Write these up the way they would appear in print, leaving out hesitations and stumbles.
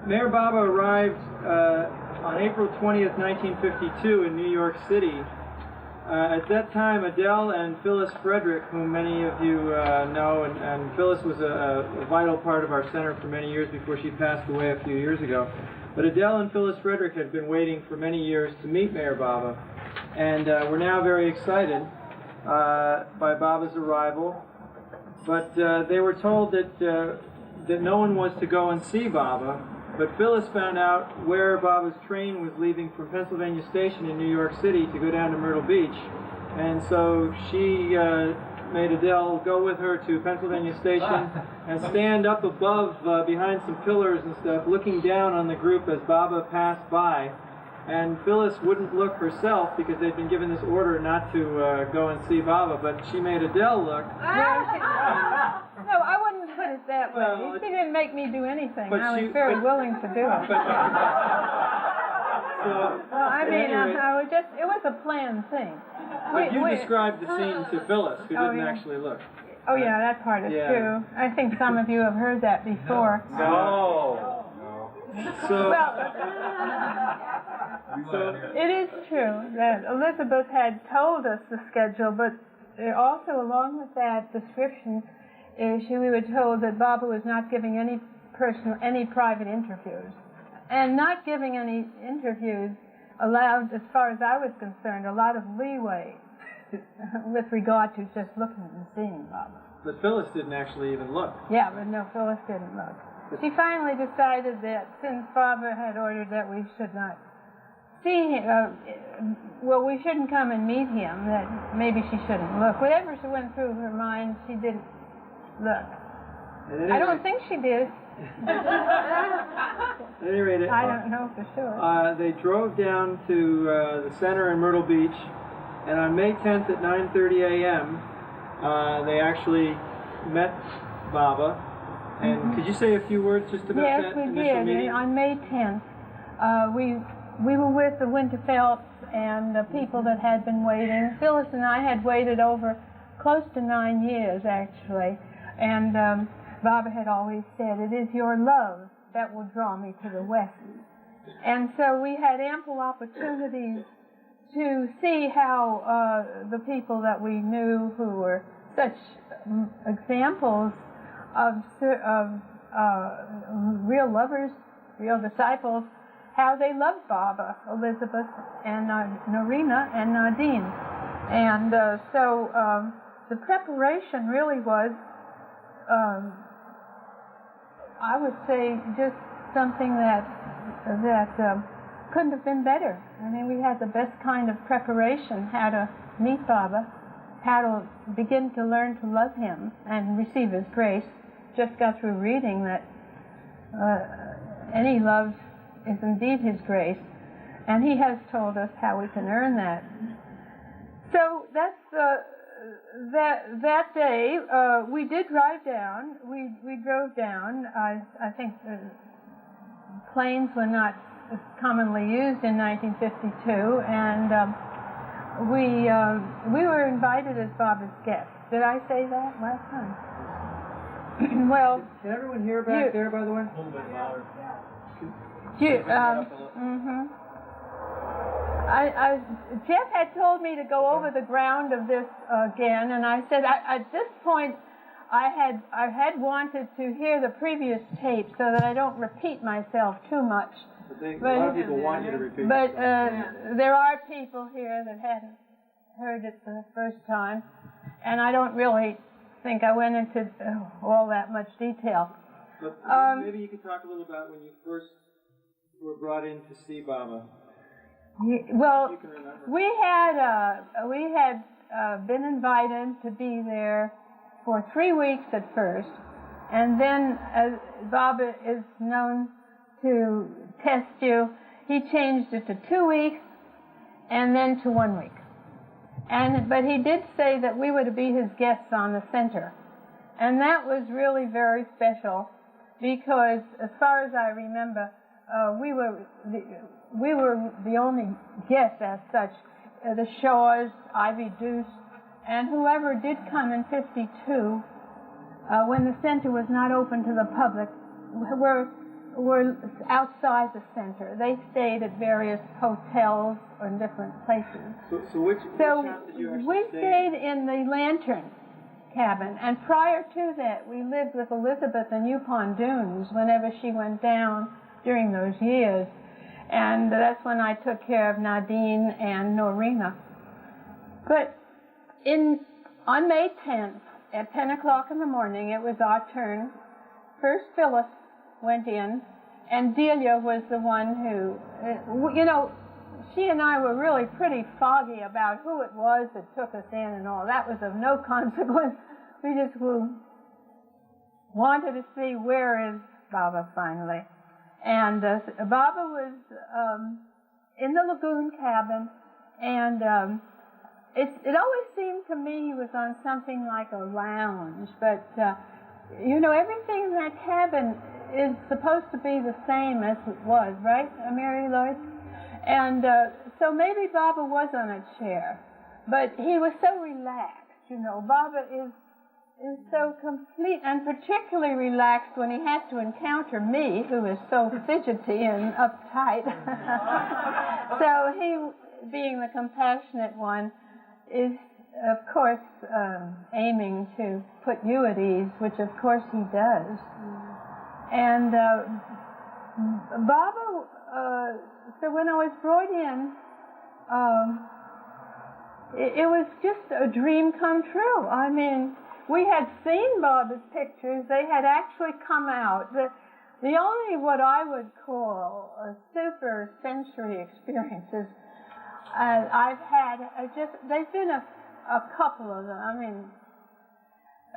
Mayor Baba arrived on April 20th, 1952 in New York City. At that time, Adele and Filis Frederick, whom many of you know, and Filis was a vital part of our center for many years before she passed away a few years ago. But Adele and Filis Frederick had been waiting for many years to meet Mayor Baba, and we're now very excited by Baba's arrival. But they were told that no one was to go and see Baba. But Filis found out where Baba's train was leaving from Pennsylvania Station in New York City to go down to Myrtle Beach. And so she made Adele go with her to Pennsylvania Station and stand up above, behind some pillars and stuff, looking down on the group as Baba passed by. And Filis wouldn't look herself because they'd been given this order not to go and see Baba, but she made Adele look. No, I wouldn't put it that way. Well, She didn't make me do anything. but I was she- very but- willing to do it. Well, I mean, anyway, I was just, it was a planned thing. but you described the scene to Filis, who Oh, didn't yeah. actually look. Oh, yeah, that part is Yeah. true. I think some of you have heard that before. No. So, Well, it is true that Elizabeth had told us the schedule, but also along with that description, we were told that Baba was not giving any private interviews. And not giving any interviews allowed, as far as I was concerned, a lot of leeway with regard to just looking and seeing Baba. but Filis didn't actually even look. Yeah, but no, Phyllis didn't look. She finally decided that since Baba had ordered that we should not see him, we shouldn't come and meet him, that maybe she shouldn't look. Whatever went through her mind, she didn't look. I don't think she did. At any rate, I don't know for sure. they drove down to the center in Myrtle Beach, and on May 10th at 9:30 a.m., they actually met Baba. And could you say a few words just about Yes, that we initial did. meeting? On May 10th, we were with the Winterfeldts and the people that had been waiting. Phyllis and I had waited over close to 9 years, actually. And Baba had always said, "It is your love that will draw me to the West." And so we had ample opportunities to see how the people that we knew who were such examples of real lovers, real disciples, how they loved Baba, Elizabeth and Norina and Nadine. And so the preparation really was, I would say, just something that couldn't have been better. I mean, we had the best kind of preparation, how to meet Baba, how to begin to learn to love him and receive his grace. Just got through reading that any love is indeed his grace, and he has told us how we can earn that. So that's that day we did drive down. We drove down. I think the planes were not commonly used in 1952, and we were invited as Baba's guests. Did I say that last time? Well, Can everyone hear back there, by the way? Jeff had told me to go over the ground of this again, and I said at this point I had wanted to hear the previous tape so that I don't repeat myself too much. But a lot of people want you to repeat. But there are people here that hadn't heard it for the first time, and I don't really think I went into all that much detail. But maybe you could talk a little about when you first were brought in to see Baba. Well, You can remember. we had been invited to be there for 3 weeks at first, and then as Baba is known to test you, he changed it to 2 weeks and then to 1 week. But he did say that we were to be his guests on the center, and that was really very special because, as far as I remember, we were the only guests as such. The Shaws, Ivy Deuce, and whoever did come in '52, when the center was not open to the public, were outside the center. They stayed at various hotels or in different places. So which house did you actually we stay stayed in the Lantern cabin, and prior to that, we lived with Elizabeth in Yukon Dunes whenever she went down during those years, and that's when I took care of Nadine and Norina. But on May 10th, at 10 o'clock in the morning, it was our turn. First, Phyllis went in, and Delia was the one who, she and I were really pretty foggy about who it was that took us in and all. That was of no consequence. We just wanted to see where is Baba finally. And Baba was in the lagoon cabin, and it always seemed to me he was on something like a lounge, but everything in that cabin is supposed to be the same as it was, right, Mary Lloyd? And so maybe Baba was on a chair, but he was so relaxed. Baba is so complete, and particularly relaxed when he has to encounter me, who is so fidgety and uptight. So he, being the compassionate one, is, of course, aiming to put you at ease, which, of course, he does. And Baba, so when I was brought in, it was just a dream come true. I mean, we had seen Baba's pictures. They had actually come out. The only what I would call a super sensory experiences I've had, there's been a couple of them. I mean,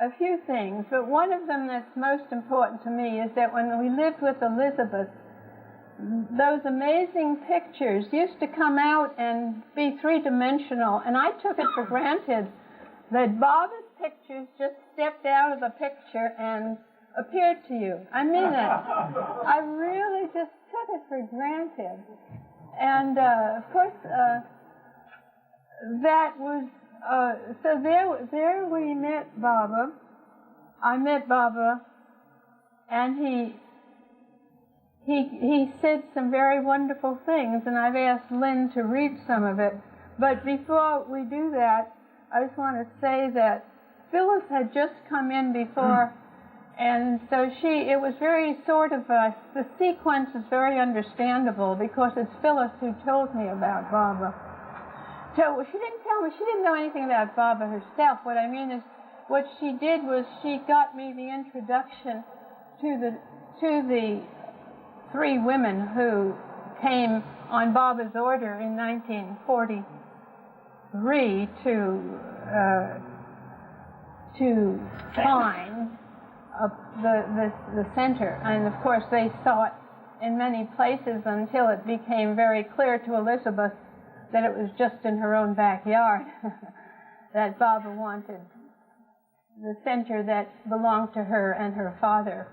a few things, but one of them that's most important to me is that when we lived with Elizabeth, those amazing pictures used to come out and be three-dimensional, and I took it for granted that Baba's pictures just stepped out of the picture and appeared to you. I mean that. I really just took it for granted. And, of course, that was, so there we met Baba. I met Baba, and he said some very wonderful things, and I've asked Lynn to read some of it. But before we do that, I just want to say that Phyllis had just come in before, and so it was very sort of, the sequence is very understandable because it's Phyllis who told me about Baba. So she didn't tell me, she didn't know anything about Baba herself. What I mean is, what she did was she got me the introduction to the three women who came on Baba's order in 1943 to find the center. And of course they sought in many places until it became very clear to Elizabeth that it was just in her own backyard that Baba wanted the center that belonged to her and her father.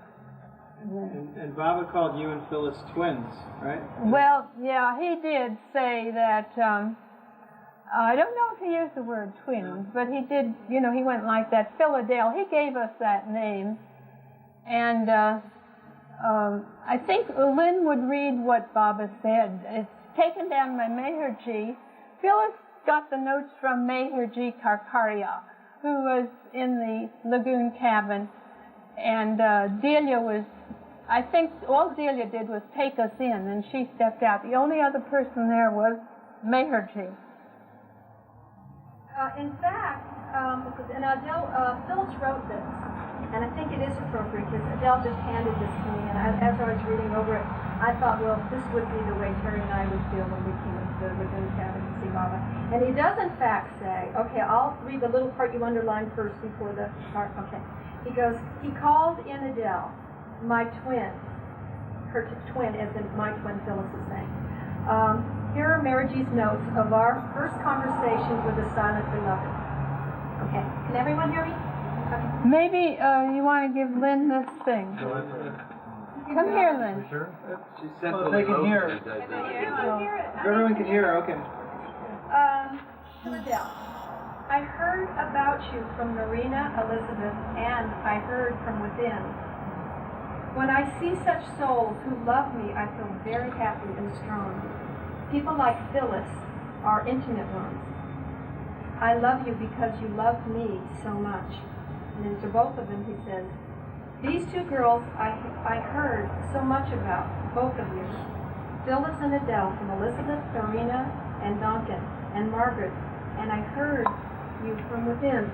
And Baba called you and Phyllis twins, right? Well, yeah, he did say that, I don't know if he used the word twins, but he did, he went like that. Philadale, he gave us that name. And I think Lynn would read what Baba said. It's taken down by Meherji. Phyllis got the notes from Meherji Karkaria, who was in the lagoon cabin. And Delia was, I think all Delia did was take us in, and she stepped out. The only other person there was Meherji. In fact, and Adele, Phyllis wrote this, and I think it is appropriate because Adele just handed this to me, and as I was reading over it, I thought, well, this would be the way Terry and I would feel when we came into the lagoon cabin to see Baba. And he does in fact say, okay, I'll read the little part you underlined first before the part, okay. He goes, he called in Adele, my twin, her twin, as in my twin Phyllis is saying. Here are Meherji's notes of our first conversation with the silent beloved. Okay, can everyone hear me? Okay. Maybe you want to give Lynn this thing. Come here, Lynn. Sure? She said they can hear. If Everyone can hear, okay. To Adele, I heard about you from Norina, Elizabeth, and I heard from within. When I see such souls who love me, I feel very happy and strong. People like Filis are intimate ones. I love you because you love me so much. And then to both of them he says, these two girls I heard so much about, both of you. Filis and Adele, from Elizabeth, Farina, and Duncan, and Margaret, and I heard you from within.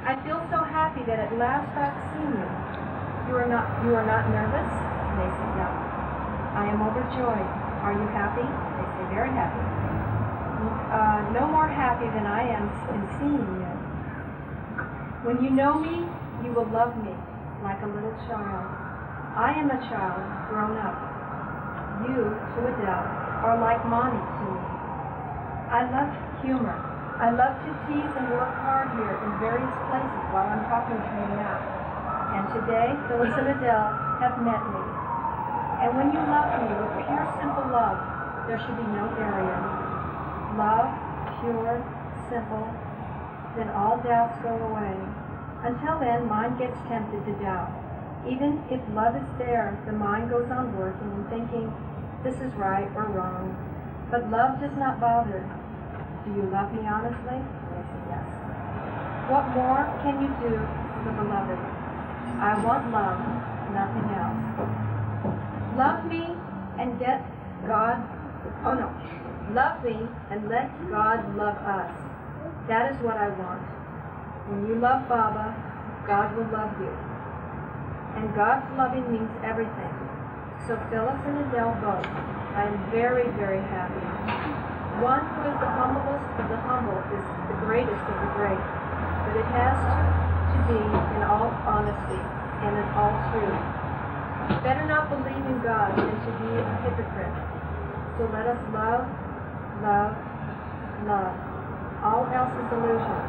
I feel so happy that at last I've seen you. You are not nervous? They say, no. I am overjoyed. Are you happy? They say, very happy. No more happy than I am in seeing you. When you know me, you will love me like a little child. I am a child grown up. You, to Adele, are like mommy to me. I love humor. I love to tease and work hard here in various places while I'm talking to you now. And today, Filis and Adele have met me. And when you love me with pure, simple love, there should be no barrier. Love, pure, simple, then all doubts go away. Until then, mind gets tempted to doubt. Even if love is there, the mind goes on working and thinking, this is right or wrong. But love does not bother. Do you love me honestly? They say yes. What more can you do for the beloved? I want love, nothing else. Love me and get God, love me and let God love us. That is what I want. When you love Baba, God will love you. And God's loving means everything. So Filis and Adele both, I am very, very happy. One who is the humblest of the humble is the greatest of the great. But it has to be in all honesty and in all truth. Better not believe in God than to be a hypocrite. So let us love, love, love. All else is illusion.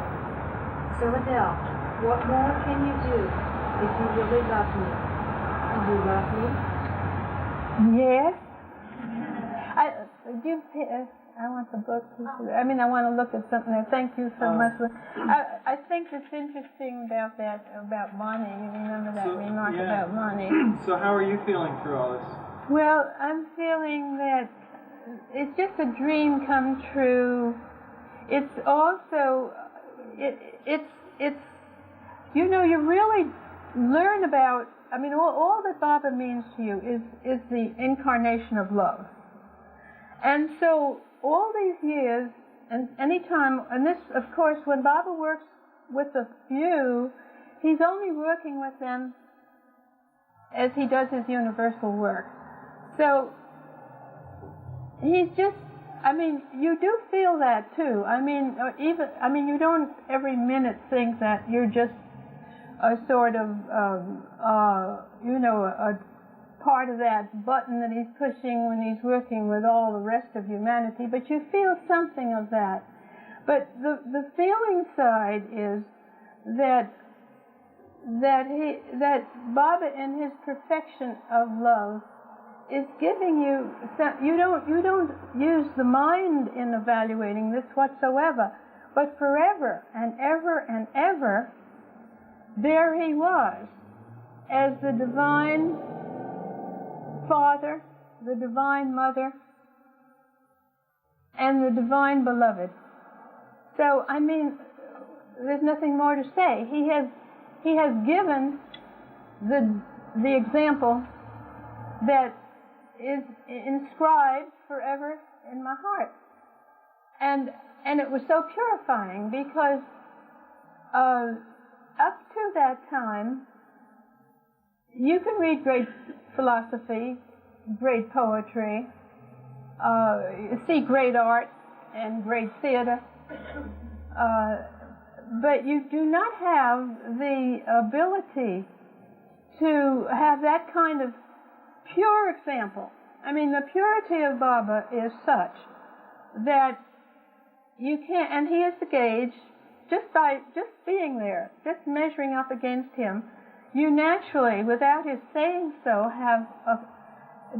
So Adele, what more can you do if you really love me? Do you love me? Yes. I want the book. I want to look at something there. Thank you so much. I think it's interesting about Bonnie. You remember that remark about Bonnie. So how are you feeling through all this? Well, I'm feeling that it's just a dream come true. It's also, it's you really learn about, all that Baba means to you is the incarnation of love. And so all these years, and anytime, and this, of course, when Baba works with a few, he's only working with them as he does his universal work. So he's just, you do feel that too. You don't every minute think that you're just a sort of, a part of that button that he's pushing when he's working with all the rest of humanity, but you feel something of that. But the feeling side is that Baba in his perfection of love is giving you, you don't use the mind in evaluating this whatsoever, but forever and ever and ever, there he was as the divine Father, the divine Mother, and the divine beloved. So, there's nothing more to say. He has given the example that is inscribed forever in my heart. And it was so purifying because up to that time, you can read great philosophy, great poetry, see great art and great theater, but you do not have the ability to have that kind of pure example. The purity of Baba is such that you can't, and he is the gauge, just being there, just measuring up against him, you naturally, without his saying so, have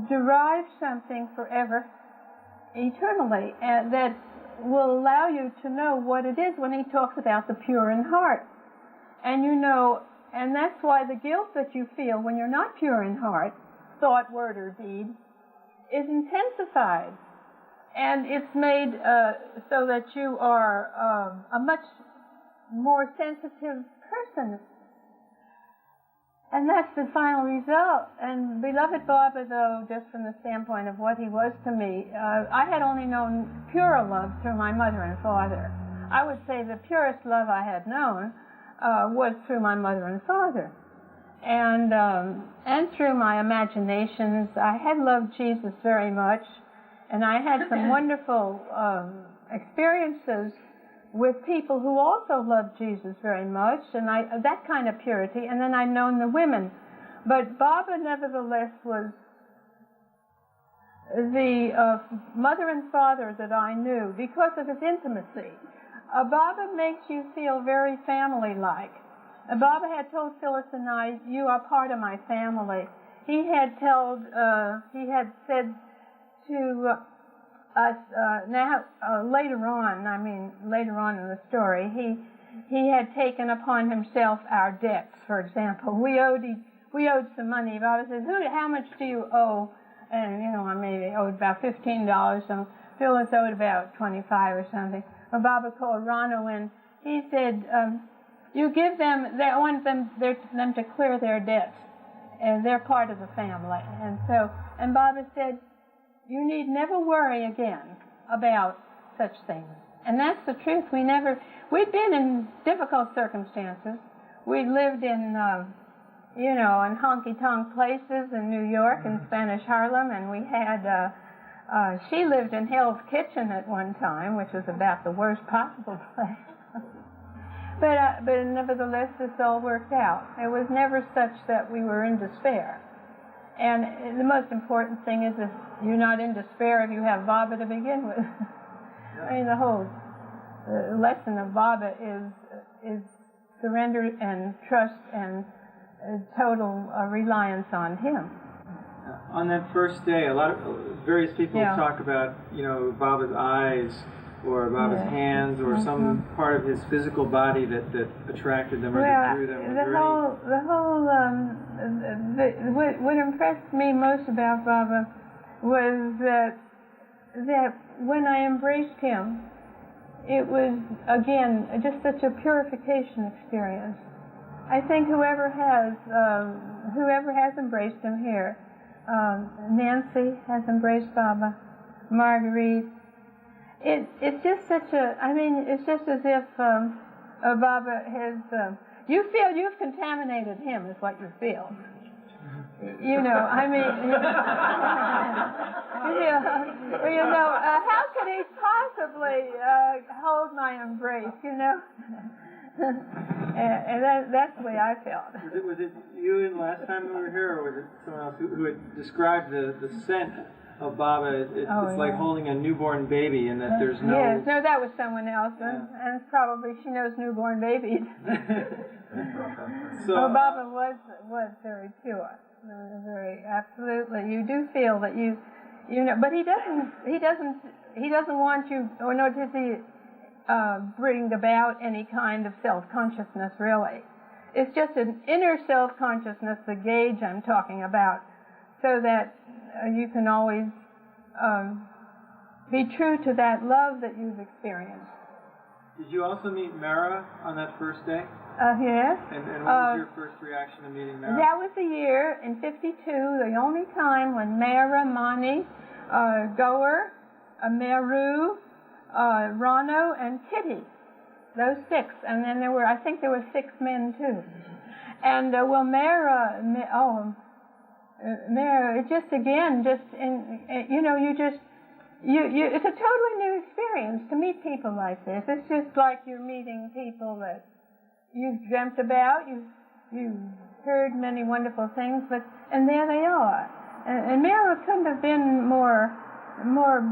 derived something forever, eternally, and that will allow you to know what it is when he talks about the pure in heart. And And that's why the guilt that you feel when you're not pure in heart, thought, word, or deed, is intensified. And it's made so that you are a much more sensitive person. And that's the final result. And beloved Baba, though, just from the standpoint of what he was to me, I had only known pure love through my mother and father. I would say the purest love I had known was through my mother and father. And through my imaginations, I had loved Jesus very much. And I had some wonderful experiences with people who also loved Jesus very much, and that kind of purity, and then I'd known the women. But Baba, nevertheless, was the mother and father that I knew because of his intimacy. Baba makes you feel very family-like. Baba had told Phyllis and I, "You are part of my family." He had said to us later on in the story, he had taken upon himself our debts. For example, we owed some money. Baba said, "How much do you owe?" And I maybe owed about $15. So Phyllis owed about 25 or something. Well, Baba called Rano in. He said, "You give them. I want them to clear their debts, and they're part of the family." And Baba said, "You need never worry again about such things." And that's the truth. We'd been in difficult circumstances. We'd lived in, in honky-tonk places in New York and Spanish Harlem, and we had, she lived in Hell's Kitchen at one time, which was about the worst possible place. But nevertheless, this all worked out. It was never such that we were in despair. And the most important thing is that you're not in despair if you have Baba to begin with. I mean, the whole lesson of Baba is surrender and trust and total reliance on him. On that first day, various people talk about, Baba's eyes or Baba's hands or some part of his physical body that attracted them or that drew them. What impressed me most about Baba was that when I embraced him, it was, again, just such a purification experience. I think whoever has embraced him here, Nancy has embraced Baba, Marguerite. It's just such it's just as if Baba has, you feel you've contaminated him is what you feel. How could he possibly hold my embrace, And that's the way I felt. Was it you in last time we were here, or was it someone else who had described the scent of Baba? It's like holding a newborn baby, and that there's no... Yes, no, that was someone else, and probably she knows newborn babies. So Baba was very pure, very absolutely. You do feel that but he doesn't want you, or nor does he bring about any kind of self-consciousness, really. It's just an inner self-consciousness, the gauge I'm talking about, so that you can always be true to that love that you've experienced. Did you also meet Mara on that first day? Yes. And what was your first reaction to meeting Mara? That was the year, in '52, the only time when Mara, Mani, Goer, Meru, Rano, and Kitty, those 6. And then I think there were 6 men too. And Mara, it just again, it's a totally new experience to meet people like this. It's just like you're meeting people that you've dreamt about, you've heard many wonderful things, and there they are. And Mara couldn't have been more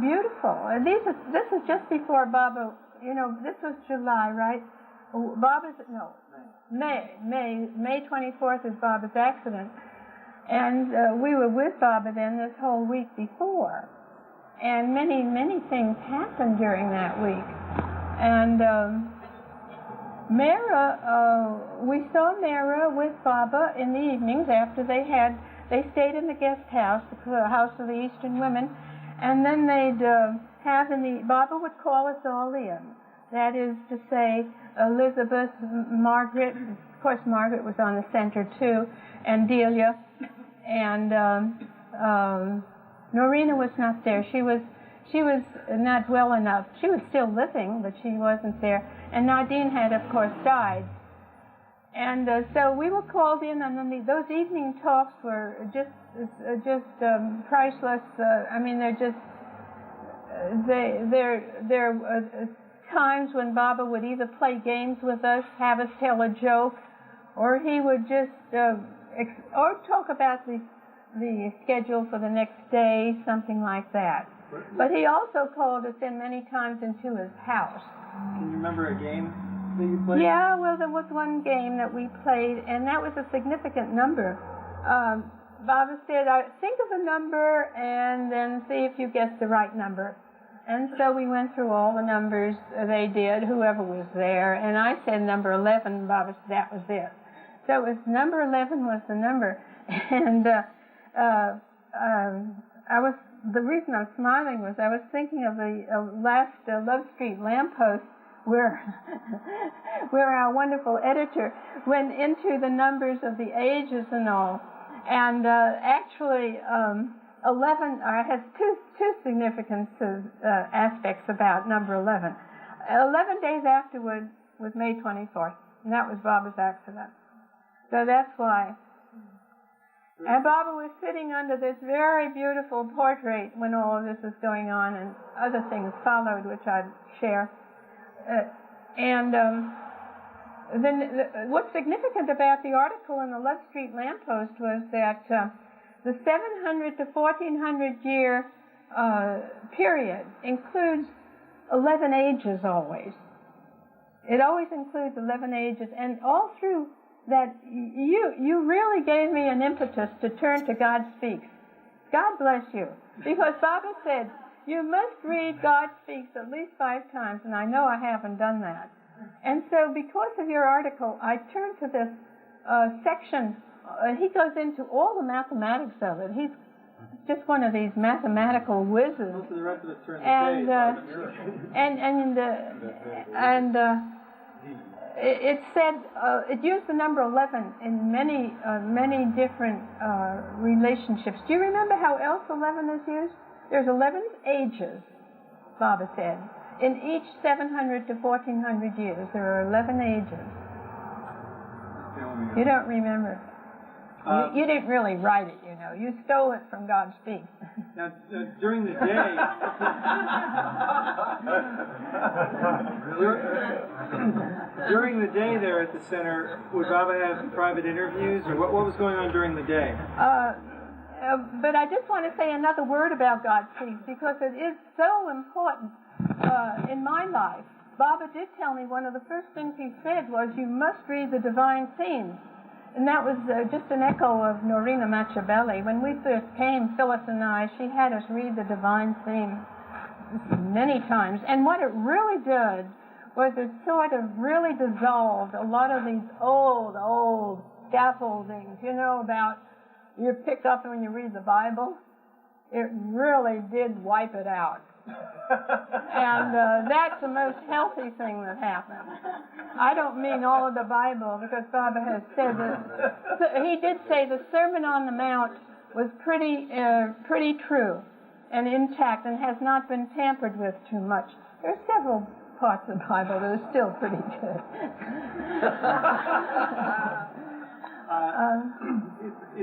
beautiful. And this is just before Baba. This was July, right? May 24th is Baba's accident. And we were with Baba then this whole week before. And many, many things happened during that week. And Mara, we saw Mara with Baba in the evenings after they stayed in the guest house, the House of the Eastern Women, and then they'd Baba would call us all in. That is to say, Elizabeth, Margaret, of course Margaret was on the center too, and Delia, and Norina was not there. She was not well enough. She was still living, but she wasn't there. And Nadine had, of course, died. And so we were called in, and then those evening talks were just priceless. I mean, they're times when Baba would either play games with us, have us tell a joke, or he would just or talk about the schedule for the next day, something like that. But he also called us in many times into his house. Can you remember a game that you played? Yeah, well, there was one game that we played, and that was a significant number. Baba said, think of a number and then see if you guessed the right number. And so we went through all the numbers they did, whoever was there, and I said number 11, Baba said that was it. So it was number 11 was the number. And the reason I'm smiling was I was thinking of the last Love Street lamppost where our wonderful editor went into the numbers of the ages and all. And actually, 11 has two significant aspects about number 11. 11 days afterward was May 24th, and that was Baba's accident. So that's why. And Baba was sitting under this very beautiful portrait when all of this was going on, and other things followed, which I'd share. What's significant about the article in the Love Street lamppost was that the 700 to 1400 year period includes 11 ages always. It always includes 11 ages, and all through that you really gave me an impetus to turn to God Speaks. God bless you. Because Baba said, you must read God Speaks at least 5 times, and I know I haven't done that. And so because of your article, I turned to this section. He goes into all the mathematics of it. He's just one of these mathematical whizzes. Most of the rest of it turns it said, it used the number 11 in many different relationships. Do you remember how else 11 is used? There's 11 ages, Baba said. In each 700 to 1400 years, there are 11 ages. You don't remember. You didn't really write it, you know. You stole it from God Speaks. Now, during the day, during the day there at the center, would Baba have private interviews, or what was going on during the day? But I just want to say another word about God Speaks, because it is so important in my life. Baba did tell me one of the first things he said was, you must read the divine themes. And that was just an echo of Norina Machiavelli. When we first came, Phyllis and I, she had us read the divine theme many times. And what it really did was it sort of really dissolved a lot of these old scaffoldings, you know, about you pick up when you read the Bible. It really did wipe it out. And that's the most healthy thing that happened. I don't mean all of the Bible, because Baba has said that he did say the Sermon on the Mount was pretty true and intact and has not been tampered with too much. There are several parts of the Bible that are still pretty good.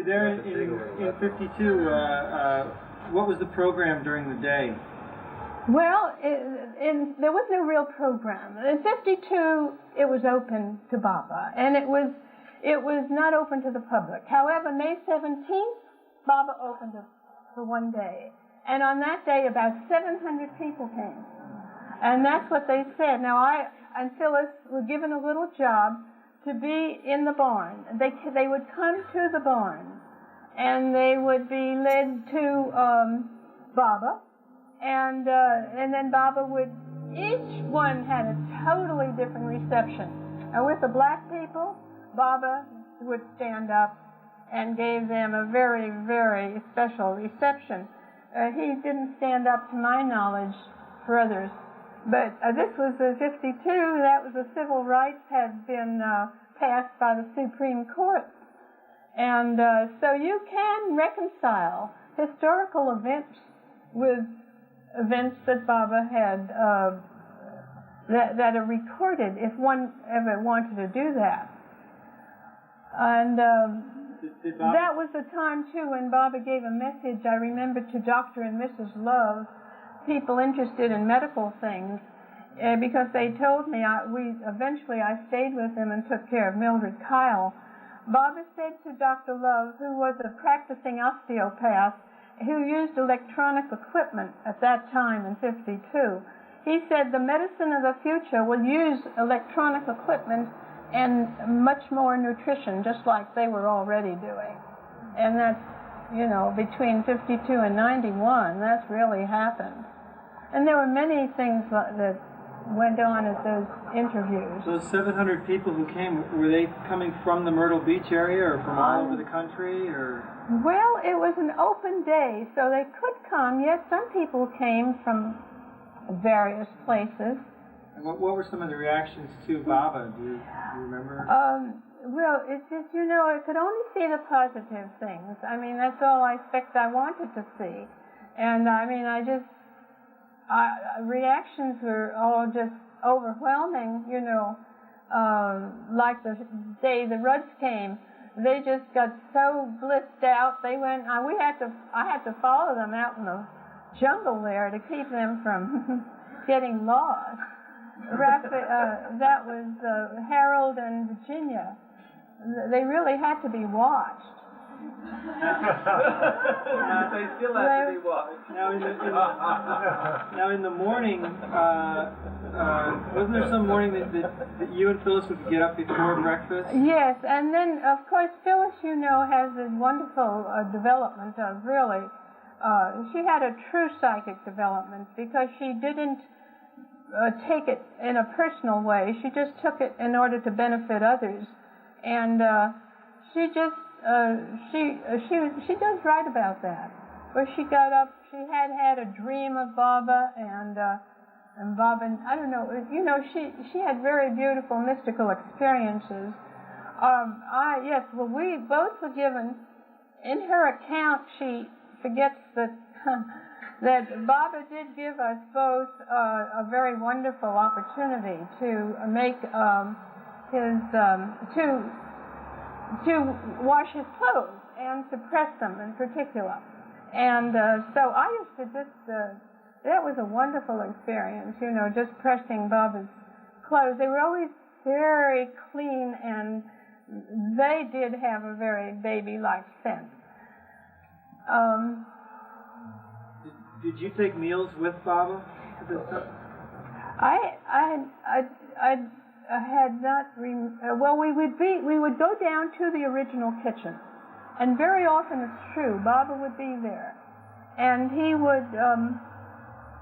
There in 52, what was the program during the day? Well, there was no real program. In 52, it was open to Baba, and it was not open to the public. However, May 17th, Baba opened it for one day, and on that day, about 700 people came, and that's what they said. Now, I and Phyllis were given a little job to be in the barn. They would come to the barn, and they would be led to Baba. And then Baba would, each one had a totally different reception. And with the black people, Baba would stand up and gave them a very, very special reception. He didn't stand up, to my knowledge, for others. But this was in '52. That was the civil rights had been passed by the Supreme Court. And so you can reconcile historical events with events that Baba had that are recorded, if one ever wanted to do that. And that was the time, too, when Baba gave a message, I remember, to Dr. and Mrs. Love, people interested in medical things, because they told me, eventually I stayed with them and took care of Mildred Kyle. Baba said to Dr. Love, who was a practicing osteopath, who used electronic equipment at that time in '52, he said the medicine of the future will use electronic equipment and much more nutrition, just like they were already doing. And that's, between '52 and '91, that's really happened. And there were many things that went on at those interviews. Those 700 people who came, were they coming from the Myrtle Beach area or from all over the country? Or? Well, it was an open day, so they could come. Yes, some people came from various places. And what were some of the reactions to Baba? Do you remember? Well, it's just, I could only see the positive things. I mean, that's all I expect I wanted to see. And I mean, reactions were all just overwhelming, like the day the Rudds came. They just got so blissed out. They went, I had to follow them out in the jungle there to keep them from getting lost. That was Harold and Virginia. They really had to be watched. They still have to be watched. Now in the morning, wasn't there some morning that you and Phyllis would get up before breakfast? Yes, and then of course Phyllis, has this wonderful development of really. She had a true psychic development because she didn't take it in a personal way. She just took it in order to benefit others, and she just. She does write about that. Where she got up, she had a dream of Baba, and Baba, I don't know, she had very beautiful mystical experiences. We both were given, in her account, she forgets that that Baba did give us both a very wonderful opportunity to make to wash his clothes and to press them in particular. And so I used to that was a wonderful experience, just pressing Baba's clothes. They were always very clean, and they did have a very baby-like scent. Did you take meals with Baba at this time? I had not. Well, we would go down to the original kitchen, and very often it's true, Baba would be there, and he would.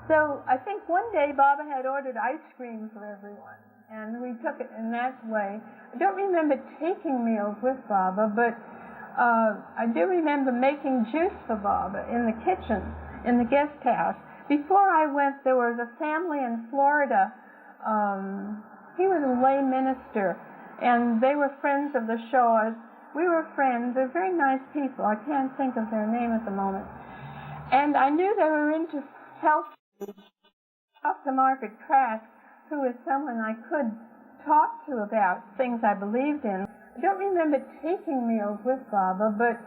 So I think one day Baba had ordered ice cream for everyone, and we took it in that way. I don't remember taking meals with Baba, but I do remember making juice for Baba in the kitchen in the guest house. Before I went, there was a family in Florida. He was a lay minister, and they were friends of the Shaws. We were friends. They're very nice people. I can't think of their name at the moment. And I knew they were into health. Talked to Margaret Trask, who was someone I could talk to about things I believed in. I don't remember taking meals with Baba, but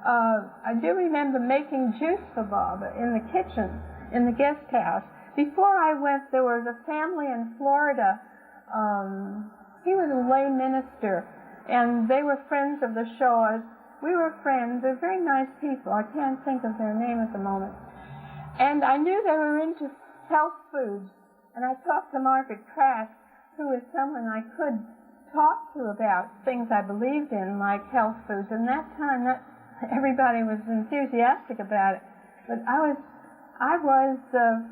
I do remember making juice for Baba in the kitchen, in the guest house. Before I went, there was a family in Florida. He was a lay minister, and they were friends of the Shaws. We were friends. They're very nice people. I can't think of their name at the moment. And I knew they were into health foods, and I talked to Margaret Trask, who is someone I could talk to about things I believed in, like health foods. And that time, everybody was enthusiastic about it. But I was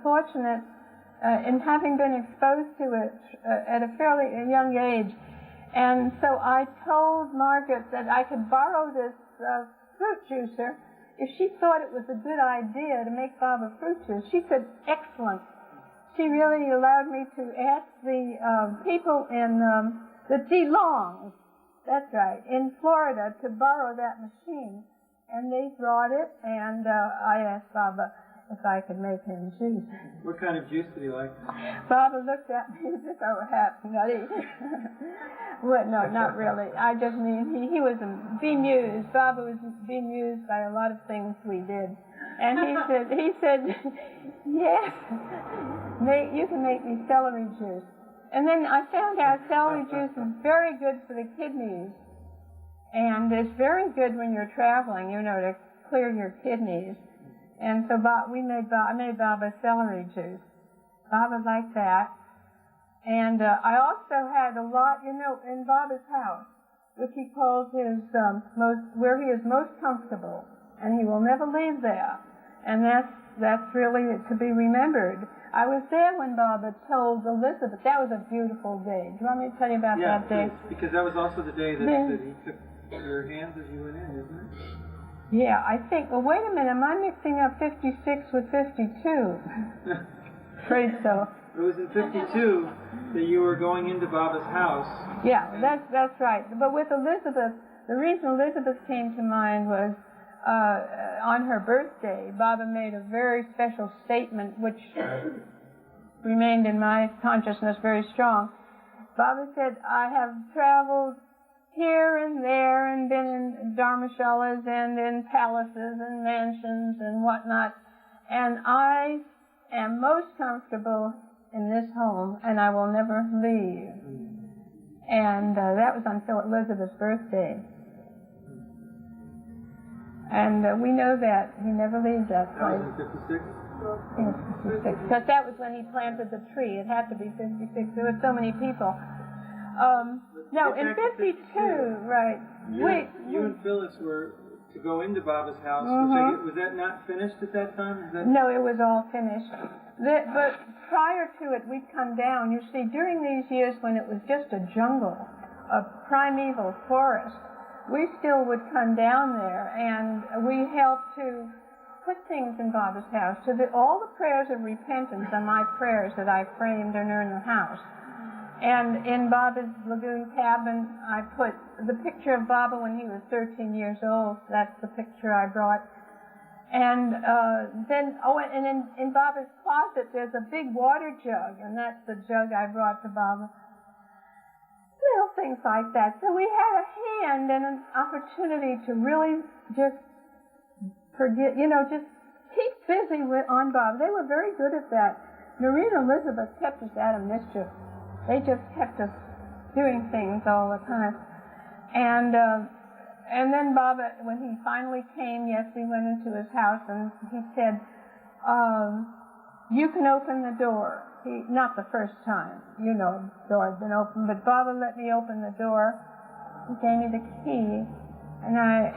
fortunate in having been exposed to it at a fairly young age. And so I told Margaret that I could borrow this fruit juicer if she thought it was a good idea to make Baba fruit juice. She said, excellent. She really allowed me to ask the people in the DeLong, that's right, in Florida to borrow that machine. And they brought it, and I asked Baba if I could make him juice. What kind of juice did he like? Baba looked at me as if I were half nutty. Well, no, not really. I just mean he was bemused. Baba was bemused by a lot of things we did. And he said, yes, you can make me celery juice. And then I found out celery juice is very good for the kidneys. And it's very good when you're traveling, to clear your kidneys. And so I made Baba celery juice. Baba liked that. And I also had a lot, in Baba's house, which he calls his where he is most comfortable, and he will never leave there. And that's really to be remembered. I was there when Baba told Elizabeth. That was a beautiful day. Do you want me to tell you about that day? Yeah, because that was also the day that he took your hands as you went in, isn't it? Yeah, I think. Well, wait a minute. Am I mixing up 56 with 52? Afraid so. It was in 52 that you were going into Baba's house. Yeah, that's right. But with Elizabeth, the reason Elizabeth came to mind was on her birthday, Baba made a very special statement which remained in my consciousness very strong. Baba said, I have traveled here and there and been in dharmashalas and in palaces and mansions and whatnot, and I am most comfortable in this home, and I will never leave. And that was on Elizabeth's birthday. And we know that he never leaves that place. That was in 56? Yes, 56. Because that was when he planted the tree. It had to be 56. There were so many people. No, in 52, right. You and Phyllis were to go into Baba's house. Was that not finished at that time? No, it was all finished. But prior to it, we'd come down. You see, during these years when it was just a jungle, a primeval forest, we still would come down there, and we helped to put things in Baba's house. So that all the prayers of repentance are my prayers that I framed and are in the house. And in Baba's lagoon cabin, I put the picture of Baba when he was 13 years old. That's the picture I brought. And in Baba's closet, there's a big water jug, and that's the jug I brought to Baba. Little things like that. So we had a hand and an opportunity to really just forget, just keep busy on Baba. They were very good at that. Marie and Elizabeth kept us out of mischief. They just kept us doing things all the time. And then Baba, when he finally came, yes, we went into his house, and he said, you can open the door. Not the first time, the door had been opened, but Baba let me open the door. He gave me the key, and I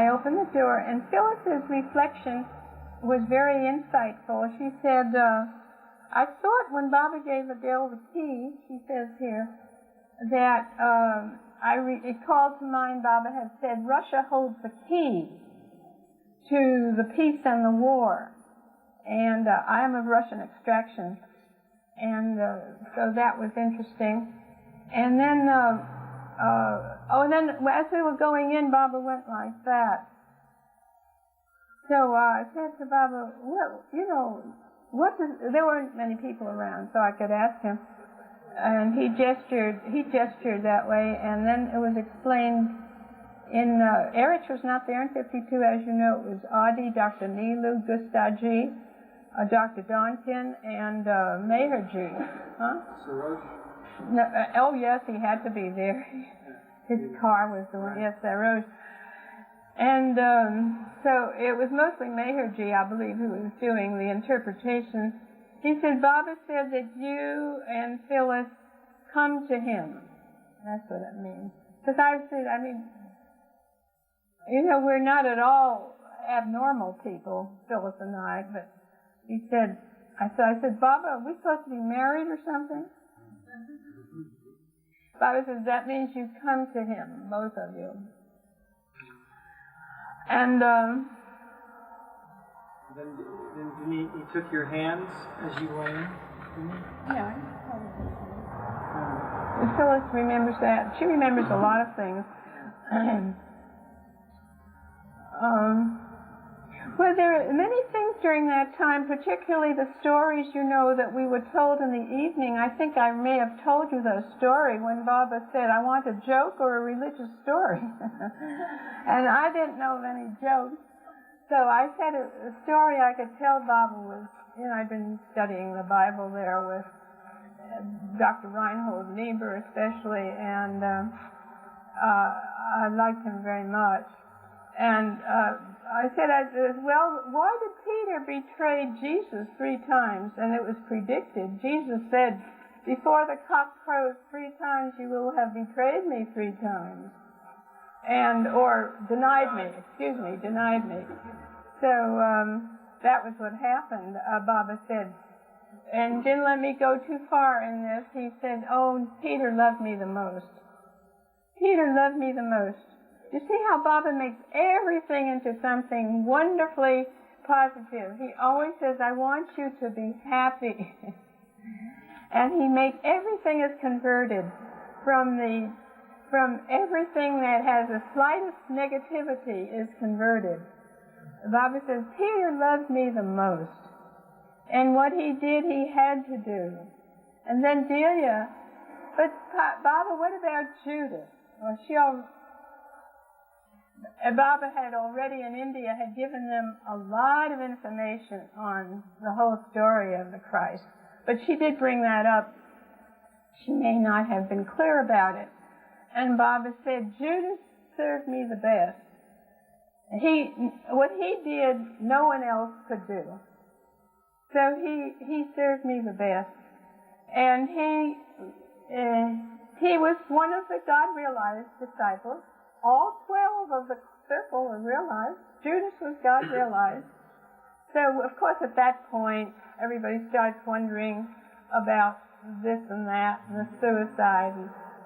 opened the door, and Phyllis's reflection was very insightful. She said, I thought when Baba gave Adele the key, she says here, that it called to mind Baba had said, Russia holds the key to the peace and the war. And I am of Russian extraction. And so that was interesting. And then, as we were going in, Baba went like that. So I said to Baba, there weren't many people around, so I could ask him. And he gestured that way, and then it was explained Erich was not there in 52, as you know. It was Adi, Dr. Nilu, Gustaji, Dr. Donkin, and Meherji. Huh? Saroj? No, yes, he had to be there. His car was the one, yes, Saroj. And so it was mostly Meherji, I believe, who was doing the interpretation. He said, Baba said that you and Phyllis come to him. That's what it means. Because we're not at all abnormal people, Phyllis and I, but he said, I said, Baba, are we supposed to be married or something? Baba says, that means you come to him, both of you. And then he took your hands as you went in? yeah, Phyllis remembers that. She remembers a lot of things. Well, there are many things during that time, particularly the stories, that we were told in the evening. I think I may have told you the story when Baba said, I want a joke or a religious story. And I didn't know of any jokes. So I said a story I could tell Baba was, I'd been studying the Bible there with Dr. Reinhold Niebuhr especially, and I liked him very much. And I said, well, why did Peter betray Jesus 3 times? And it was predicted. Jesus said, before the cock crows 3 times, you will have betrayed me 3 times. Or denied me. So that was what happened. Baba said, and didn't let me go too far in this. He said, oh, Peter loved me the most. Peter loved me the most. You see how Baba makes everything into something wonderfully positive. He always says, I want you to be happy. And he makes everything is converted from everything that has the slightest negativity is converted. Baba says, Peter loved me the most. And what he did, he had to do. And then Delia, but Baba, what about Judith? Well, Baba had already in India had given them a lot of information on the whole story of the Christ. But she did bring that up. She may not have been clear about it. And Baba said, Judas served me the best. What he did, no one else could do. So he served me the best. And he was one of the God-realized disciples. All 12 of the circle were realized. Judas was God-realized. So, of course, at that point, everybody starts wondering about this and that, and the suicide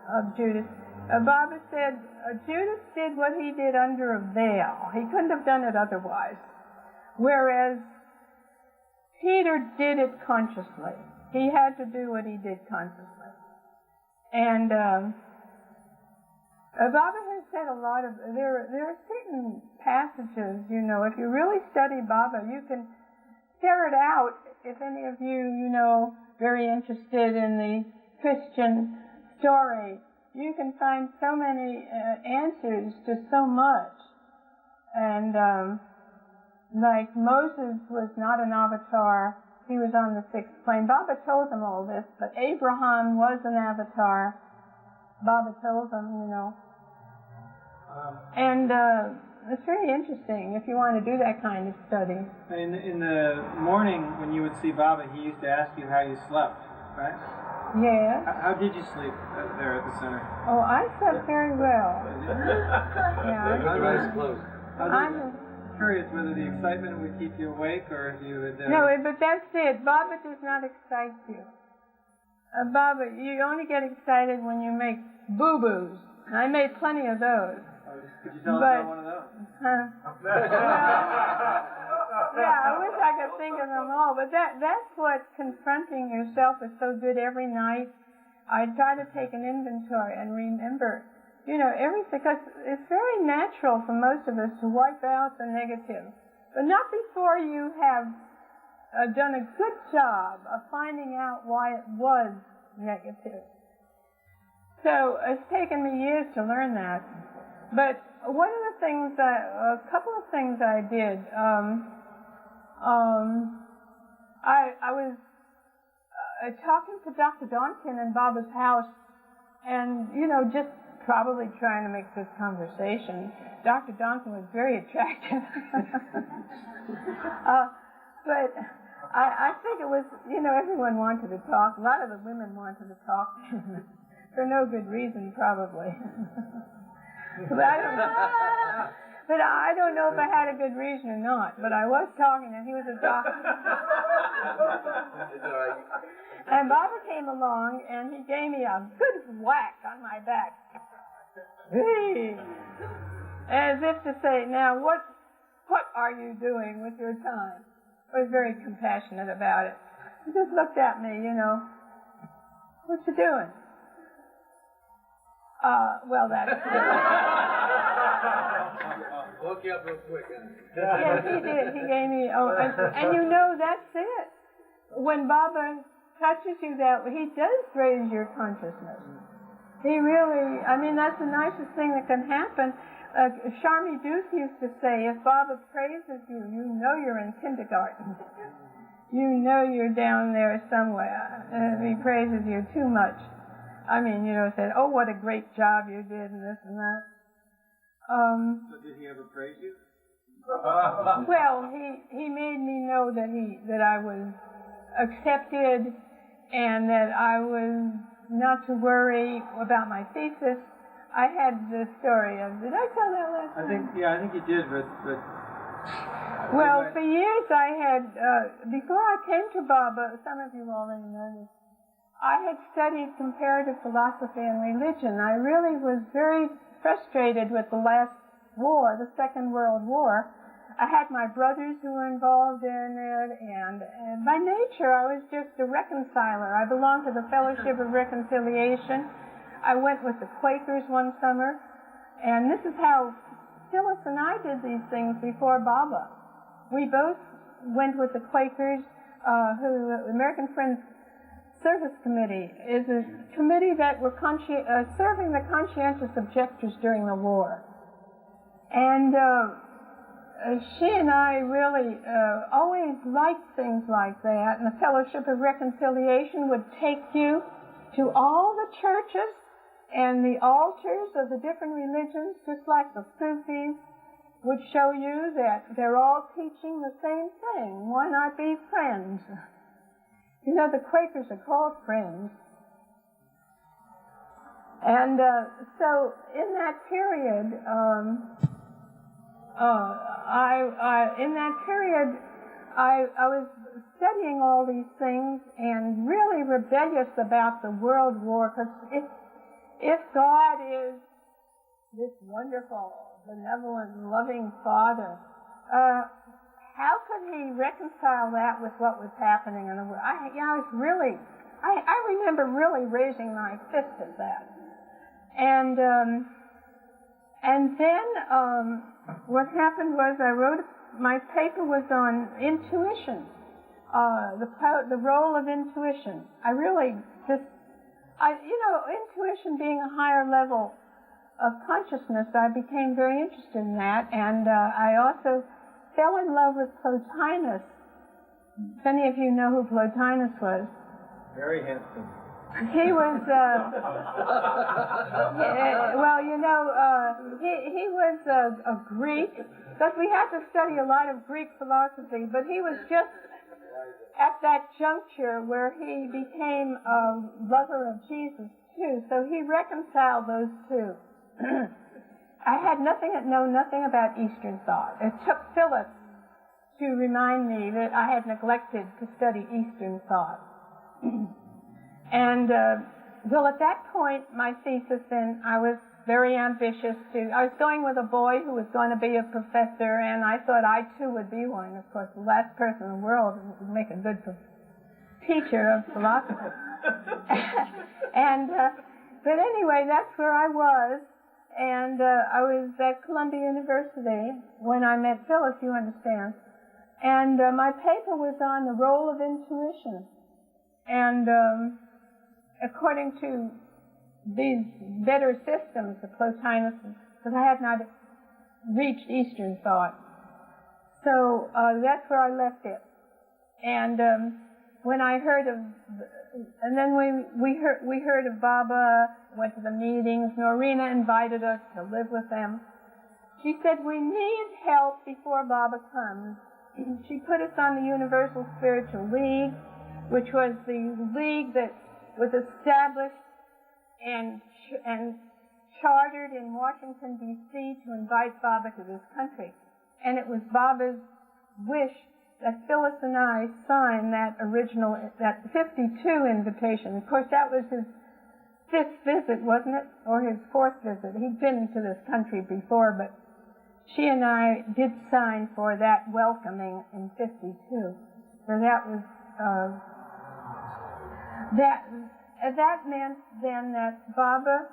of Judas. Baba said, Judas did what he did under a veil. He couldn't have done it otherwise. Whereas Peter did it consciously. He had to do what he did consciously. And Baba has said a lot of, there are certain passages, if you really study Baba, you can ferret out, if any of you, very interested in the Christian story, you can find so many answers to so much. And like Moses was not an avatar, he was on the 6th plane. Baba told them all this, but Abraham was an avatar. Baba told them, And it's very interesting if you want to do that kind of study. In the morning, when you would see Baba, he used to ask you how you slept, right? Yes. How did you sleep there at the center? Oh, I slept very well. I'm curious whether the excitement would keep you awake or if you would... No, but that's it. Baba does not excite you. Baba, you only get excited when you make boo-boos. I made plenty of those. Could you tell us about one of those? I wish I could think of them all. But that's what confronting yourself is so good every night. I try to take an inventory and remember, everything, because it's very natural for most of us to wipe out the negative. But not before you have done a good job of finding out why it was negative. So it's taken me years to learn that. But one of the things, a couple of things I did, I was talking to Dr. Donkin in Baba's house, and, just probably trying to make good conversation. Dr. Donkin was very attractive. But I think it was, everyone wanted to talk. A lot of the women wanted to talk for no good reason, probably. But I don't know if I had a good reason or not. But I was talking, and he was a doctor. And Baba came along, and he gave me a good whack on my back. As if to say, now what are you doing with your time? I was very compassionate about it. He just looked at me, what you doing? Well, that's Woke you up real quick, huh? Yes, he did. He gave me, and that's it. When Baba touches you that way, he does raise your consciousness. He really, that's the nicest thing that can happen. Sharmi Duth used to say, if Baba praises you, you know you're in kindergarten. You know you're down there somewhere. If he praises you too much. Said, oh, what a great job you did, and this and that. So did he ever praise you? Well, he made me know that I was accepted and that I was not to worry about my thesis. I had the story of, did I tell that last time? I think you did, but well, for years I had, before I came to Baba, some of you already know this, I had studied comparative philosophy and religion. I really was very frustrated with the last war, the Second World War. I had my brothers who were involved in it, and by nature I was just a reconciler. I belonged to the Fellowship of Reconciliation. I went with the Quakers one summer, and this is how Phyllis and I did these things before Baba. We both went with the Quakers, the American Friends Service Committee is a committee that were serving the conscientious objectors during the war. And she and I really always liked things like that, and the Fellowship of Reconciliation would take you to all the churches and the altars of the different religions, just like the Sufis would show you that they're all teaching the same thing. Why not be friends? The Quakers are called friends. And so in that period, I was studying all these things and really rebellious about the world war, because if God is this wonderful, benevolent, loving Father, how could he reconcile that with what was happening in the world? I remember really raising my fist at that. And then what happened was my paper was on intuition, the role of intuition. Intuition being a higher level of consciousness, I became very interested in that, and I also fell in love with Plotinus. If any of you know who Plotinus was. very handsome. He was, he was a Greek, because we had to study a lot of Greek philosophy, but he was just at that juncture where he became a lover of Jesus too, so he reconciled those two. I had known nothing about Eastern thought. It took Phyllis to remind me that I had neglected to study Eastern thought. And, at that point, my thesis, and I was very ambitious I was going with a boy who was going to be a professor, and I thought I too would be one. Of course, the last person in the world who would make a good teacher of philosophy. But anyway, that's where I was. And I was at Columbia University when I met Phyllis, you understand. And my paper was on the role of intuition. And according to these better systems, the Plotinus, because I had not reached Eastern thought. So that's where I left it. And when I heard of, and then we heard of Baba, went to the meetings. Norina invited us to live with them. She said, we need help before Baba comes. She put us on the Universal Spiritual League, which was the league that was established and chartered in Washington, D.C. to invite Baba to this country. And it was Baba's wish that Phyllis and I signed that 52 invitation. Of course, that was his 5th visit, wasn't it? Or his 4th visit. He'd been to this country before, but she and I did sign for that welcoming in 52. So that was, that meant then that Baba,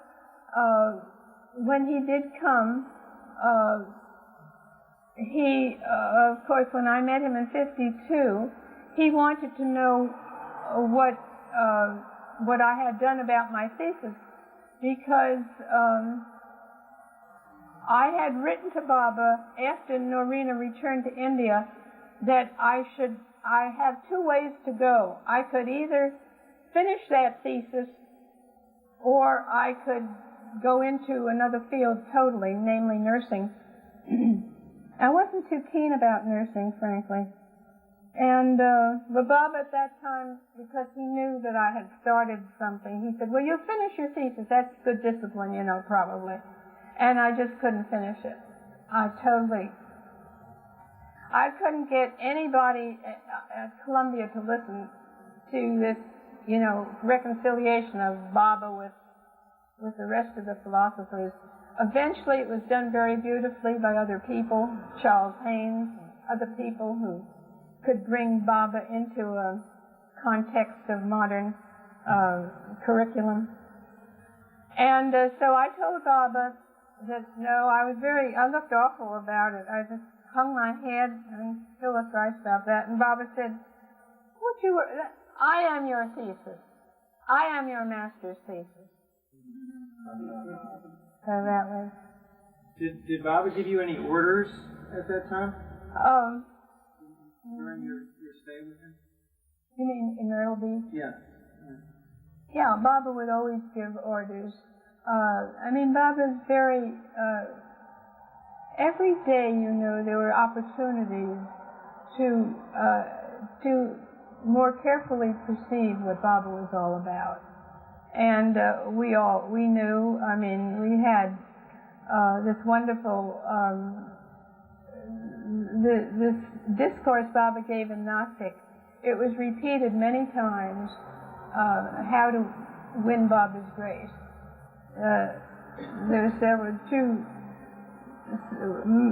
when he did come, he, of course, when I met him in 52, he wanted to know what I had done about my thesis, because I had written to Baba after Norina returned to India that I have 2 ways to go. I could either finish that thesis, or I could go into another field totally, namely nursing. I wasn't too keen about nursing, frankly. And but Bob at that time, because he knew that I had started something, he said, well, you'll finish your thesis. That's good discipline, you know, probably. And I just couldn't finish it. I couldn't get anybody at Columbia to listen to this, you know, reconciliation of Baba with the rest of the philosophers. Eventually it was done very beautifully by other people, Charles Haynes, other people who could bring Baba into a context of modern curriculum. And so I told Baba that, no, I looked awful about it. I just hung my head and Phyllis writes about that. And Baba said, I am your thesis. I am your master's thesis. So that was. Did Baba give you any orders at that time? During your stay with him? You mean in Myrtle Beach? Yeah. Yeah, Baba would always give orders. I mean, Baba's very. Every day, you know, there were opportunities to more carefully perceive what Baba was all about. And we knew, I mean, we had this wonderful, this discourse Baba gave in Nashik. It was repeated many times, how to win Baba's grace. There were 2,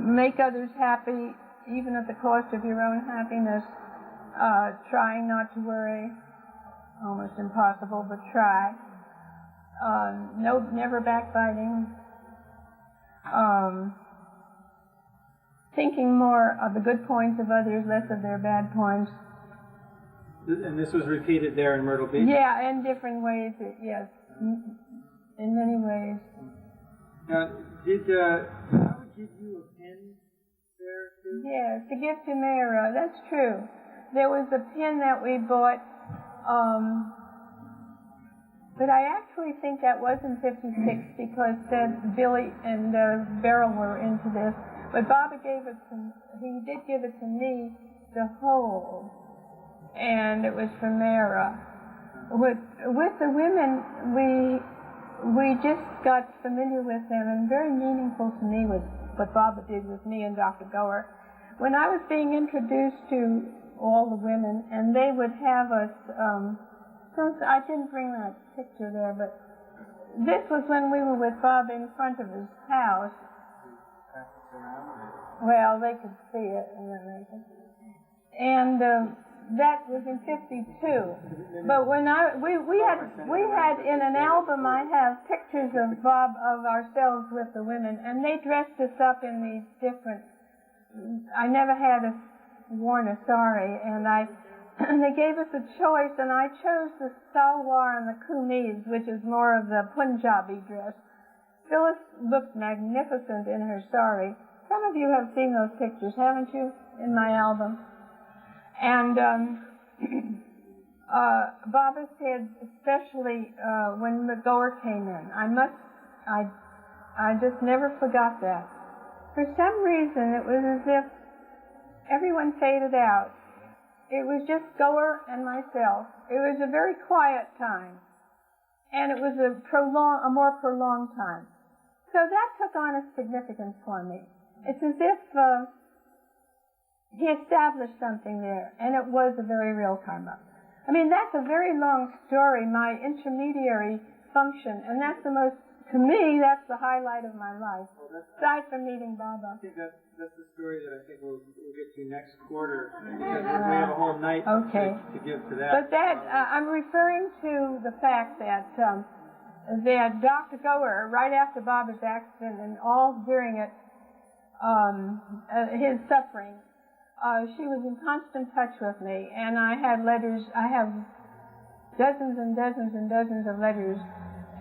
make others happy, even at the cost of your own happiness, trying not to worry, almost impossible, but try. Never backbiting. Thinking more of the good points of others, less of their bad points. And this was repeated there in Myrtle Beach? Yeah, in different ways, yes. In many ways. Now, did Baba give you a pin there too? Yes, to give to Mayra, that's true. There was a pin that we bought, but I actually think that was in 56 because Billy and Beryl were into this. But Baba he did give it to me to hold, and it was for Mayra. With the women, we just got familiar with them, and very meaningful to me was what Baba did with me and Dr. Goer. When I was being introduced to all the women, and they would have us, I didn't bring that picture there, but this was when we were with Baba in front of his house. Well, they could see it, and that was in 52. But when we had in an album, I have pictures of ourselves with the women, and they dressed us up in these different. I never had worn a sari, and they gave us a choice, and I chose the salwar and the kameez, which is more of the Punjabi dress. Phyllis looked magnificent in her sari. Some of you have seen those pictures, haven't you, in my album? And Baba said, especially when McGower came in, I just never forgot that. For some reason, it was as if everyone faded out. It was just Goer and myself. It was a very quiet time, and it was a more prolonged time. So that took on a significance for me. It's as if he established something there, and it was a very real karma. I mean, that's a very long story, my intermediary function, and that's the most, to me, that's the highlight of my life, aside from meeting Baba. I think that's the story that I think we'll get to next quarter, because we have a whole night to give to that. But that, I'm referring to the fact that Dr. Goer, right after Baba's accident and all during it, his suffering, she was in constant touch with me, and I had letters. I have dozens and dozens and dozens of letters,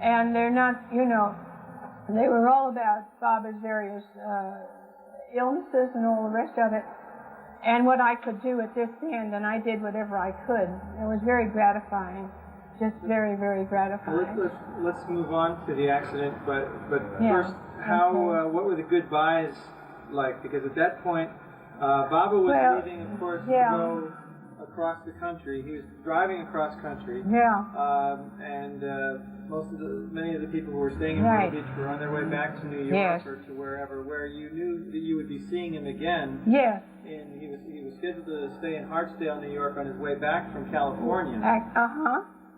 and they're not, they were all about Baba's various illnesses and all the rest of it, and what I could do at this end, and I did whatever I could. It was very gratifying, just very, very gratifying. Let's move on to the accident, but first, what were the goodbyes like? Because at that point, Baba was leaving, of course, to go across the country. He was driving across country. And many of the people who were staying in Myrtle Beach were on their way back to New York or to wherever, where you knew that you would be seeing him again. And he was scheduled to stay in Hartsdale, New York, on his way back from California.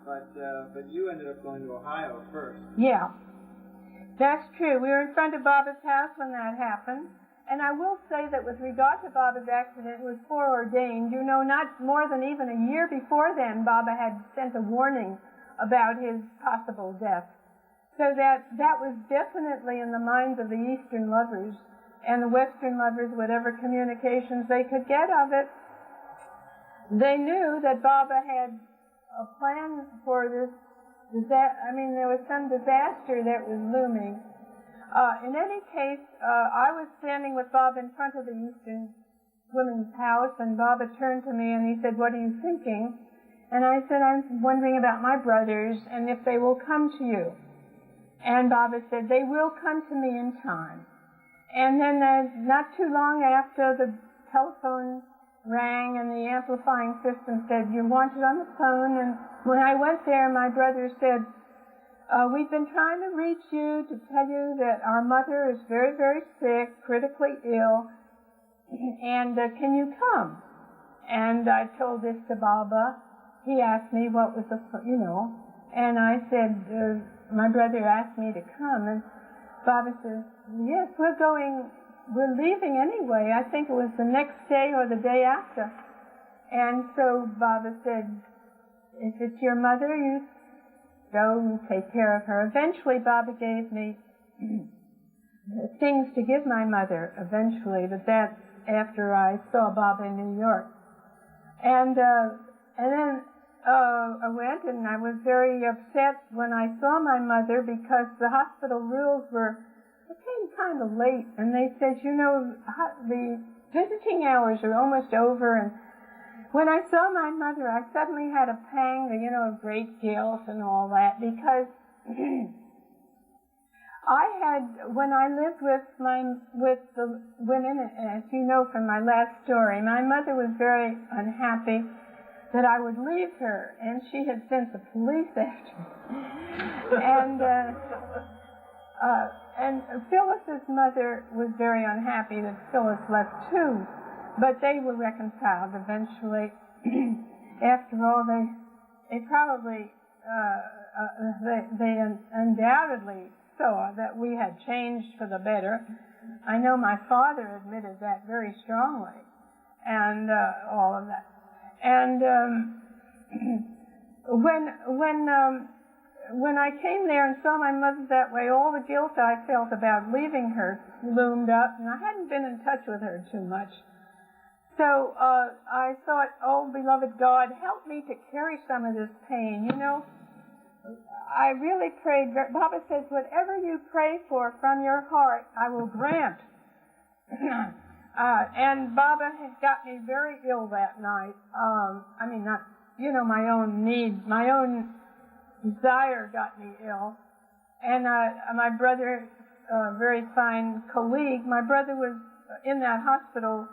But you ended up going to Ohio first. That's true. We were in front of Baba's house when that happened. And I will say that with regard to Baba's accident, it was foreordained. Not more than even a year before then, Baba had sent a warning about his possible death. So that was definitely in the minds of the Eastern lovers and the Western lovers, whatever communications they could get of it. They knew that Baba had a plan for this. There was some disaster that was looming. In any case, I was standing with Baba in front of the Eastern women's house, and Baba turned to me and he said, "What are you thinking?" And I said, "I'm wondering about my brothers and if they will come to you." And Baba said, "They will come to me in time." And then not too long after, the telephone rang and the amplifying system said, "You're wanted on the phone." And when I went there, my brother said, "We've been trying to reach you to tell you that our mother is very, very sick, critically ill, and can you come?" And I told this to Baba. He asked me what was and I said, my brother asked me to come, and Baba says, "Yes, we're leaving anyway." I think it was the next day or the day after. And so Baba said, "If it's your mother, you go and take care of her." Eventually, Baba gave me things to give my mother, but that's after I saw Baba in New York. And then I went, and I was very upset when I saw my mother, because the hospital rules came kind of late, and they said, the visiting hours are almost over. And when I saw my mother, I suddenly had a pang, of great guilt and all that, because when I lived with the women, as you know from my last story, my mother was very unhappy that I would leave her, and she had sent the police after me. And Phyllis's mother was very unhappy that Phyllis left too. But they were reconciled eventually. After all, they probably, they undoubtedly saw that we had changed for the better. I know my father admitted that very strongly, and all of that. And when I came there and saw my mother that way, all the guilt I felt about leaving her loomed up, and I hadn't been in touch with her too much. So I thought, "Oh, beloved God, help me to carry some of this pain." I really prayed. Baba says, "Whatever you pray for from your heart, I will grant." And Baba had got me very ill that night. Not, my own need, my own desire got me ill. And my brother, very fine colleague, my brother was in that hospital.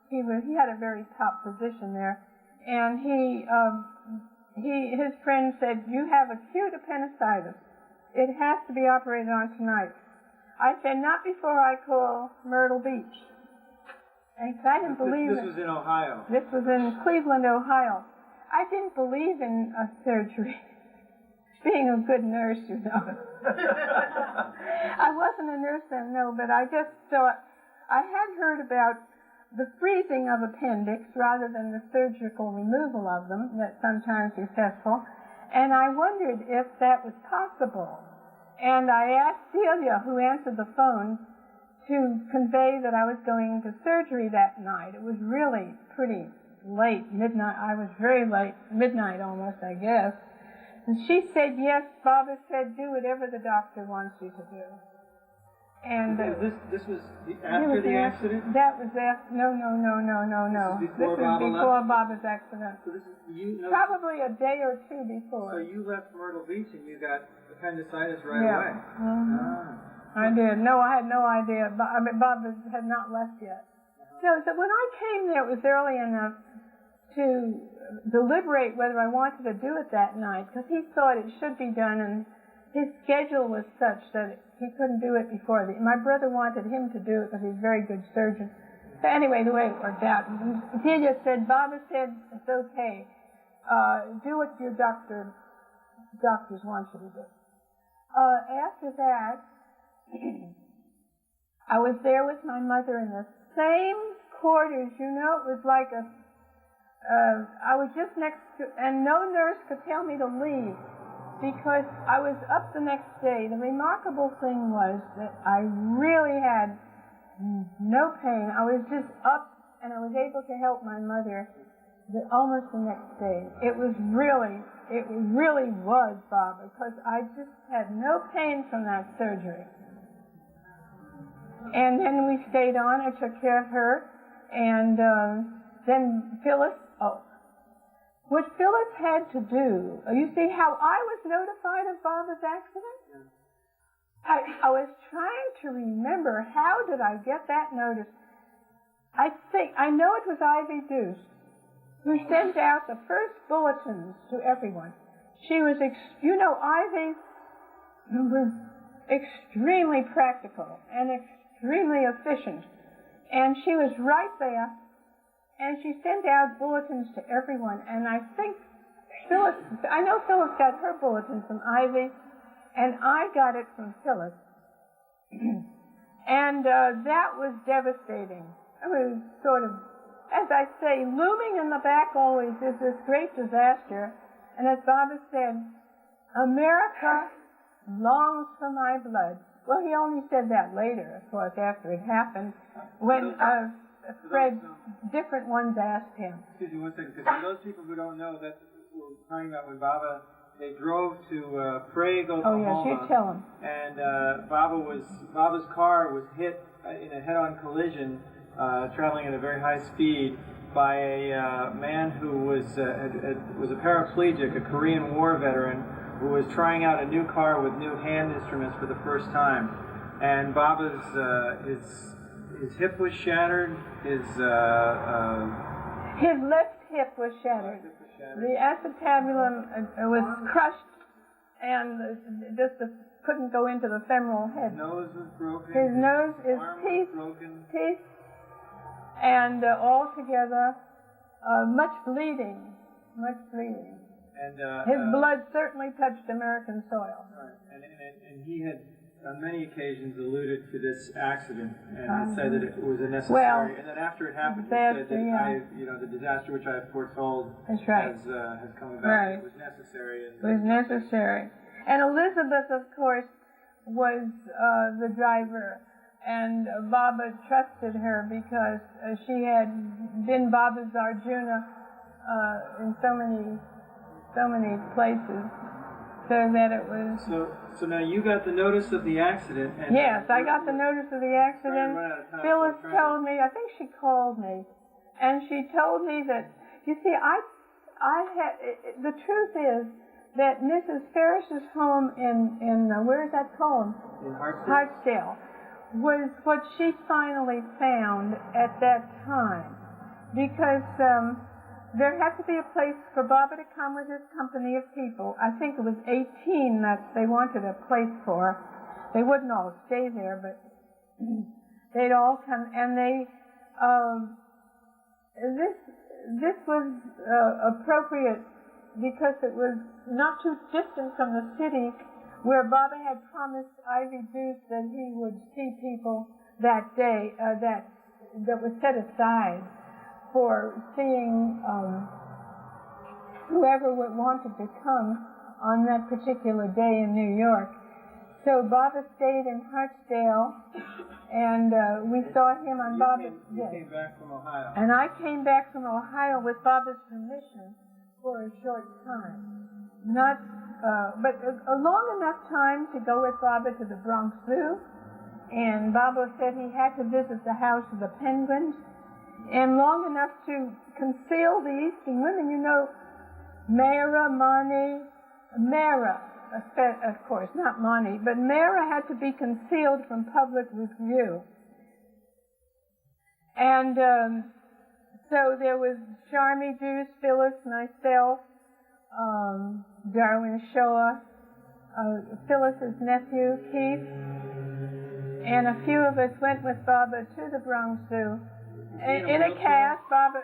He had a very top position there, and his friend said, "You have acute appendicitis. It has to be operated on tonight." I said, "Not before I call Myrtle Beach." And I didn't believe This was in Ohio. This was in Cleveland, Ohio. I didn't believe in surgery. Being a good nurse, you know. I wasn't a nurse then, no, but I just thought, I had heard about the freezing of appendix rather than the surgical removal of them, that's sometimes successful, and I wondered if that was possible. And I asked Celia, who answered the phone, to convey that I was going to surgery that night. It was really pretty late, midnight. I was very late, midnight almost, I guess. And she said, yes, Baba said, do whatever the doctor wants you to do. And this was after the accident? That was after, no. This was before Baba's accident. So this is, probably a day or two before. So you left Myrtle Beach and you got appendicitis right away? I did. No, I had no idea. Baba had not left yet. No, so when I came there, it was early enough to deliberate whether I wanted to do it that night, because he thought it should be done, and his schedule was such that he couldn't do it before. My brother wanted him to do it because he's a very good surgeon. So anyway, the way it worked out, Celia said, Baba said, it's okay. Do what your doctors want you to do. After that, I was there with my mother in the same quarters. You know, it was like I was just next to, and no nurse could tell me to leave because I was up the next day. The remarkable thing was that I really had no pain. I was just up, and I was able to help my mother almost the next day. It really was Baba, because I just had no pain from that surgery. And then we stayed on. I took care of her, and then Phyllis. What Phyllis had to do, you see how I was notified of Baba's accident? I was trying to remember, how did I get that notice? I know it was Ivy Deuce who sent out the first bulletins to everyone. She was, Ivy was extremely practical and extremely efficient, and she was right there. And she sent out bulletins to everyone, and I think I know Phyllis got her bulletin from Ivy, and I got it from Phyllis. And that was devastating. It was sort of, as I say, looming in the back always is this great disaster. And as Baba said, America longs for my blood. Well, he only said that later, of course, after it happened, when Fred, different ones asked him. Excuse me 1 second, because for those people who don't know, that we're talking about when Baba, they drove to Prague, Oklahoma. Oh, yes, you tell him. And Baba's car was hit in a head-on collision, traveling at a very high speed, by a man who was a paraplegic, a Korean War veteran, who was trying out a new car with new hand instruments for the first time. And Baba's his hip was shattered. His left hip was shattered. The acetabulum was crushed, and just couldn't go into the femoral head. His nose was broken. His nose, his teeth, and altogether much bleeding. And his blood certainly touched American soil. Right. And he had on many occasions alluded to this accident and said that it was a necessary. And then after it happened, he said that the disaster which I have foretold has come about. Right. It was necessary. It was necessary. And Elizabeth, of course, was the driver, and Baba trusted her because she had been Baba's Arjuna in so many places. So that it was... So now you got the notice of the accident. And yes, I got the notice of the accident. Phyllis told me, I think she called me, and she told me that, you see, the truth is that Mrs. Ferris's home in where is that called? In Hartsdale, was what she finally found at that time. Because there had to be a place for Baba to come with his company of people. I think it was 18 that they wanted a place for. They wouldn't all stay there, but they'd all come. And This was appropriate because it was not too distant from the city where Baba had promised Ivy Deuce that he would see people that day that was set aside for seeing whoever would wanted to come on that particular day in New York. So Baba stayed in Hartsdale, and we saw him on Baba's... You came back from Ohio. And I came back from Ohio with Baba's permission for a short time. But a long enough time to go with Baba to the Bronx Zoo, and Baba said he had to visit the house of the penguins, and long enough to conceal the Eastern women. You know, Mara, of course, not Mani, but Mara had to be concealed from public view. And so there was Charmy Deuce, Phyllis, myself, Darwin Shoah, Phyllis's nephew, Keith, and a few of us went with Baba to the Bronx Zoo in a cast. Baba,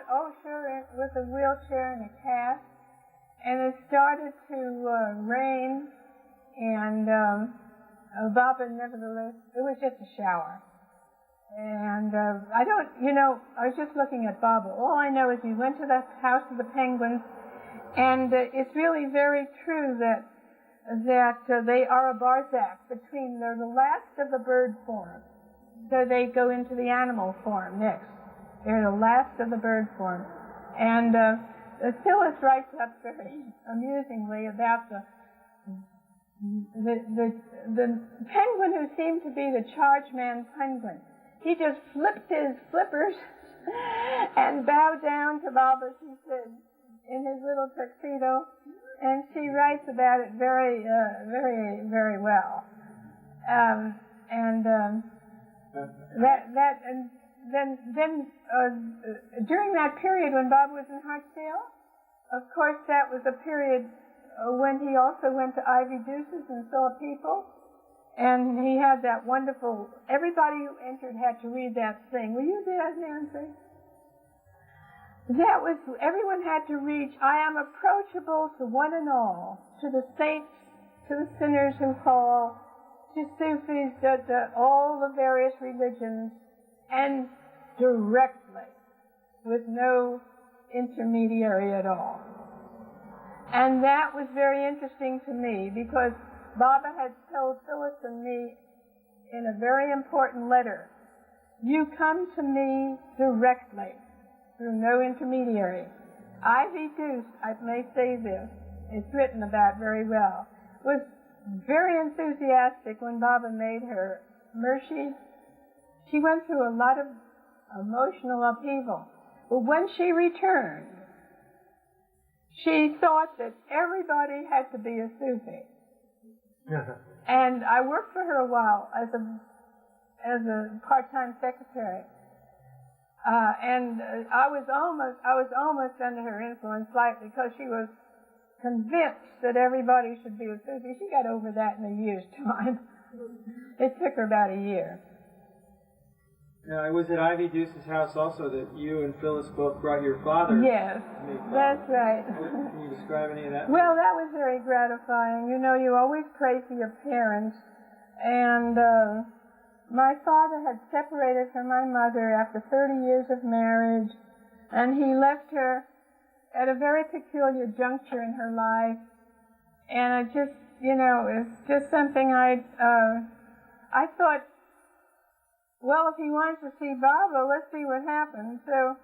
with a wheelchair and a cast. And it started to rain, and Baba, nevertheless, it was just a shower. And I was just looking at Baba. All I know is he went to the house of the penguins, and it's really very true that they are a Barzak between, they're the last of the bird form. So they go into the animal form next. They're the last of the bird form. And Phyllis writes up very amusingly about the penguin who seemed to be the charge man penguin. He just flipped his flippers and bowed down to Baba, she said, in his little tuxedo, and she writes about it very, very, very well. During that period when Bob was in Hartsdale, of course that was a period when he also went to Ivy Deuce's and saw people, and he had that wonderful, everybody who entered had to read that thing. Were you there, Nancy? Everyone had to read, I am approachable to one and all, to the saints, to the sinners who fall, to Sufis, all the various religions, and directly, with no intermediary at all. And that was very interesting to me, because Baba had told Phyllis and me in a very important letter, you come to me directly, through no intermediary. Ivy Deuce, I may say this, it's written about very well, was very enthusiastic when Baba made her Mercy. She went through a lot of emotional upheaval. But when she returned, she thought that everybody had to be a Sufi. And I worked for her a while as a part-time secretary. And I was almost under her influence slightly, because she was convinced that everybody should be a Sufi. She got over that in a year's time. It took her about a year. Now, I was at Ivy Deuce's house also that you and Phyllis both brought your father. Yes, that's right. Can you describe any of that? Well, that was very gratifying. You know, you always pray for your parents. And my father had separated from my mother after 30 years of marriage, and he left her at a very peculiar juncture in her life. And I just, it's just something I thought, well, if he wants to see Baba, let's see what happens. So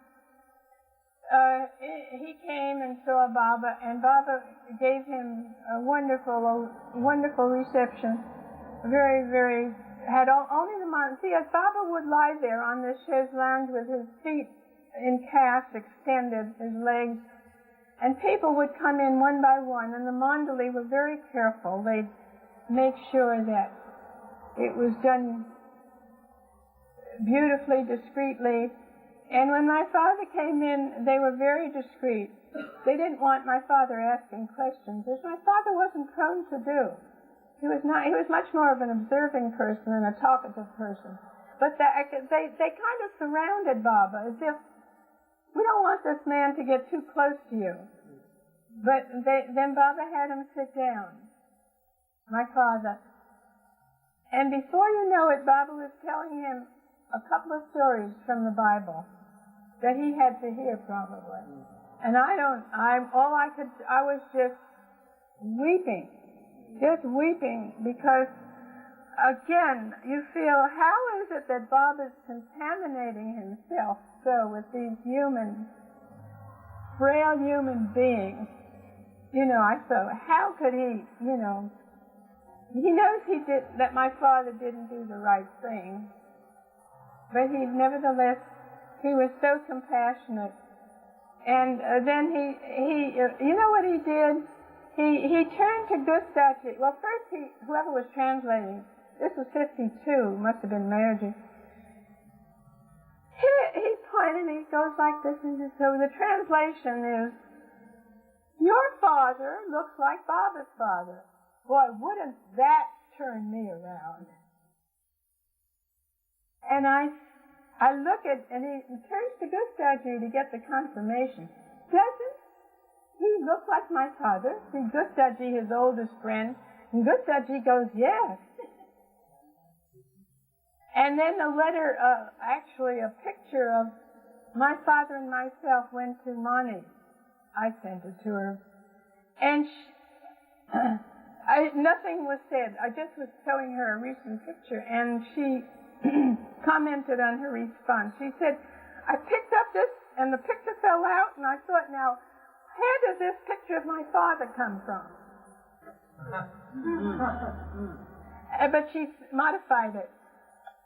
he came and saw Baba, and Baba gave him a wonderful reception. Very, very, had only the mind. See, as Baba would lie there on this chaise lounge with his feet in casts extended, his legs, and people would come in one by one, and the Mandali were very careful. They'd make sure that it was done beautifully, discreetly. And when my father came in, they were very discreet. They didn't want my father asking questions, which my father wasn't prone to do. He was much more of an observing person than a talkative person. But they kind of surrounded Baba as if, we don't want this man to get too close to you. But then Baba had him sit down, my father. And before you know it, Baba was telling him a couple of stories from the Bible that he had to hear probably. And I was just weeping because, again, you feel, how is it that Baba's contaminating himself so with these frail human beings? I thought, how could he, he knows that my father didn't do the right thing, but nevertheless, he was so compassionate. And then he you know what he did? He turned to Gustav. Well, first whoever was translating, this was 52, must have been Meiji. He pointed and he goes like this, and so the translation is, your father looks like Baba's father. Boy, wouldn't that turn me around? And I look at, and he turns to Gustav to get the confirmation. Doesn't he look like my father? See, Gustav, his oldest friend, and Gustav goes, yes. And then the letter, actually a picture of my father and myself went to Moni. I sent it to her. And nothing was said. I just was showing her a recent picture, and she commented on her response. She said, I picked up this, and the picture fell out, and I thought, now, where does this picture of my father come from? But she modified it.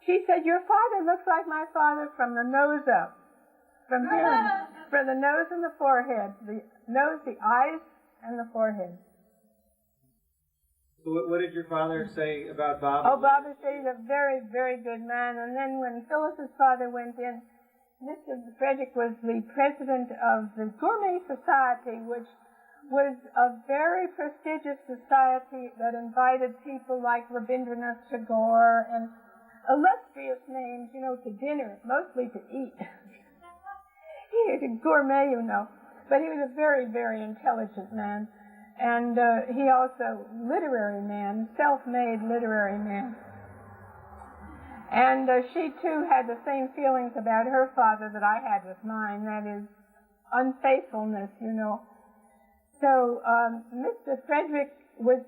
She said, your father looks like my father from the nose up. From here, for the nose and the forehead. The nose, the eyes, and the forehead. So what did your father say about Baba? Oh, Baba said he's a very, very good man. And then when Phyllis's father went in, Mr. Frederick was the president of the Gourmet Society, which was a very prestigious society that invited people like Rabindranath Tagore and illustrious names, to dinner, mostly to eat. He was a gourmet, but he was a very, very intelligent man. And he also, literary man, self-made literary man. And she, too, had the same feelings about her father that I had with mine, that is, unfaithfulness, So Mr. Frederick was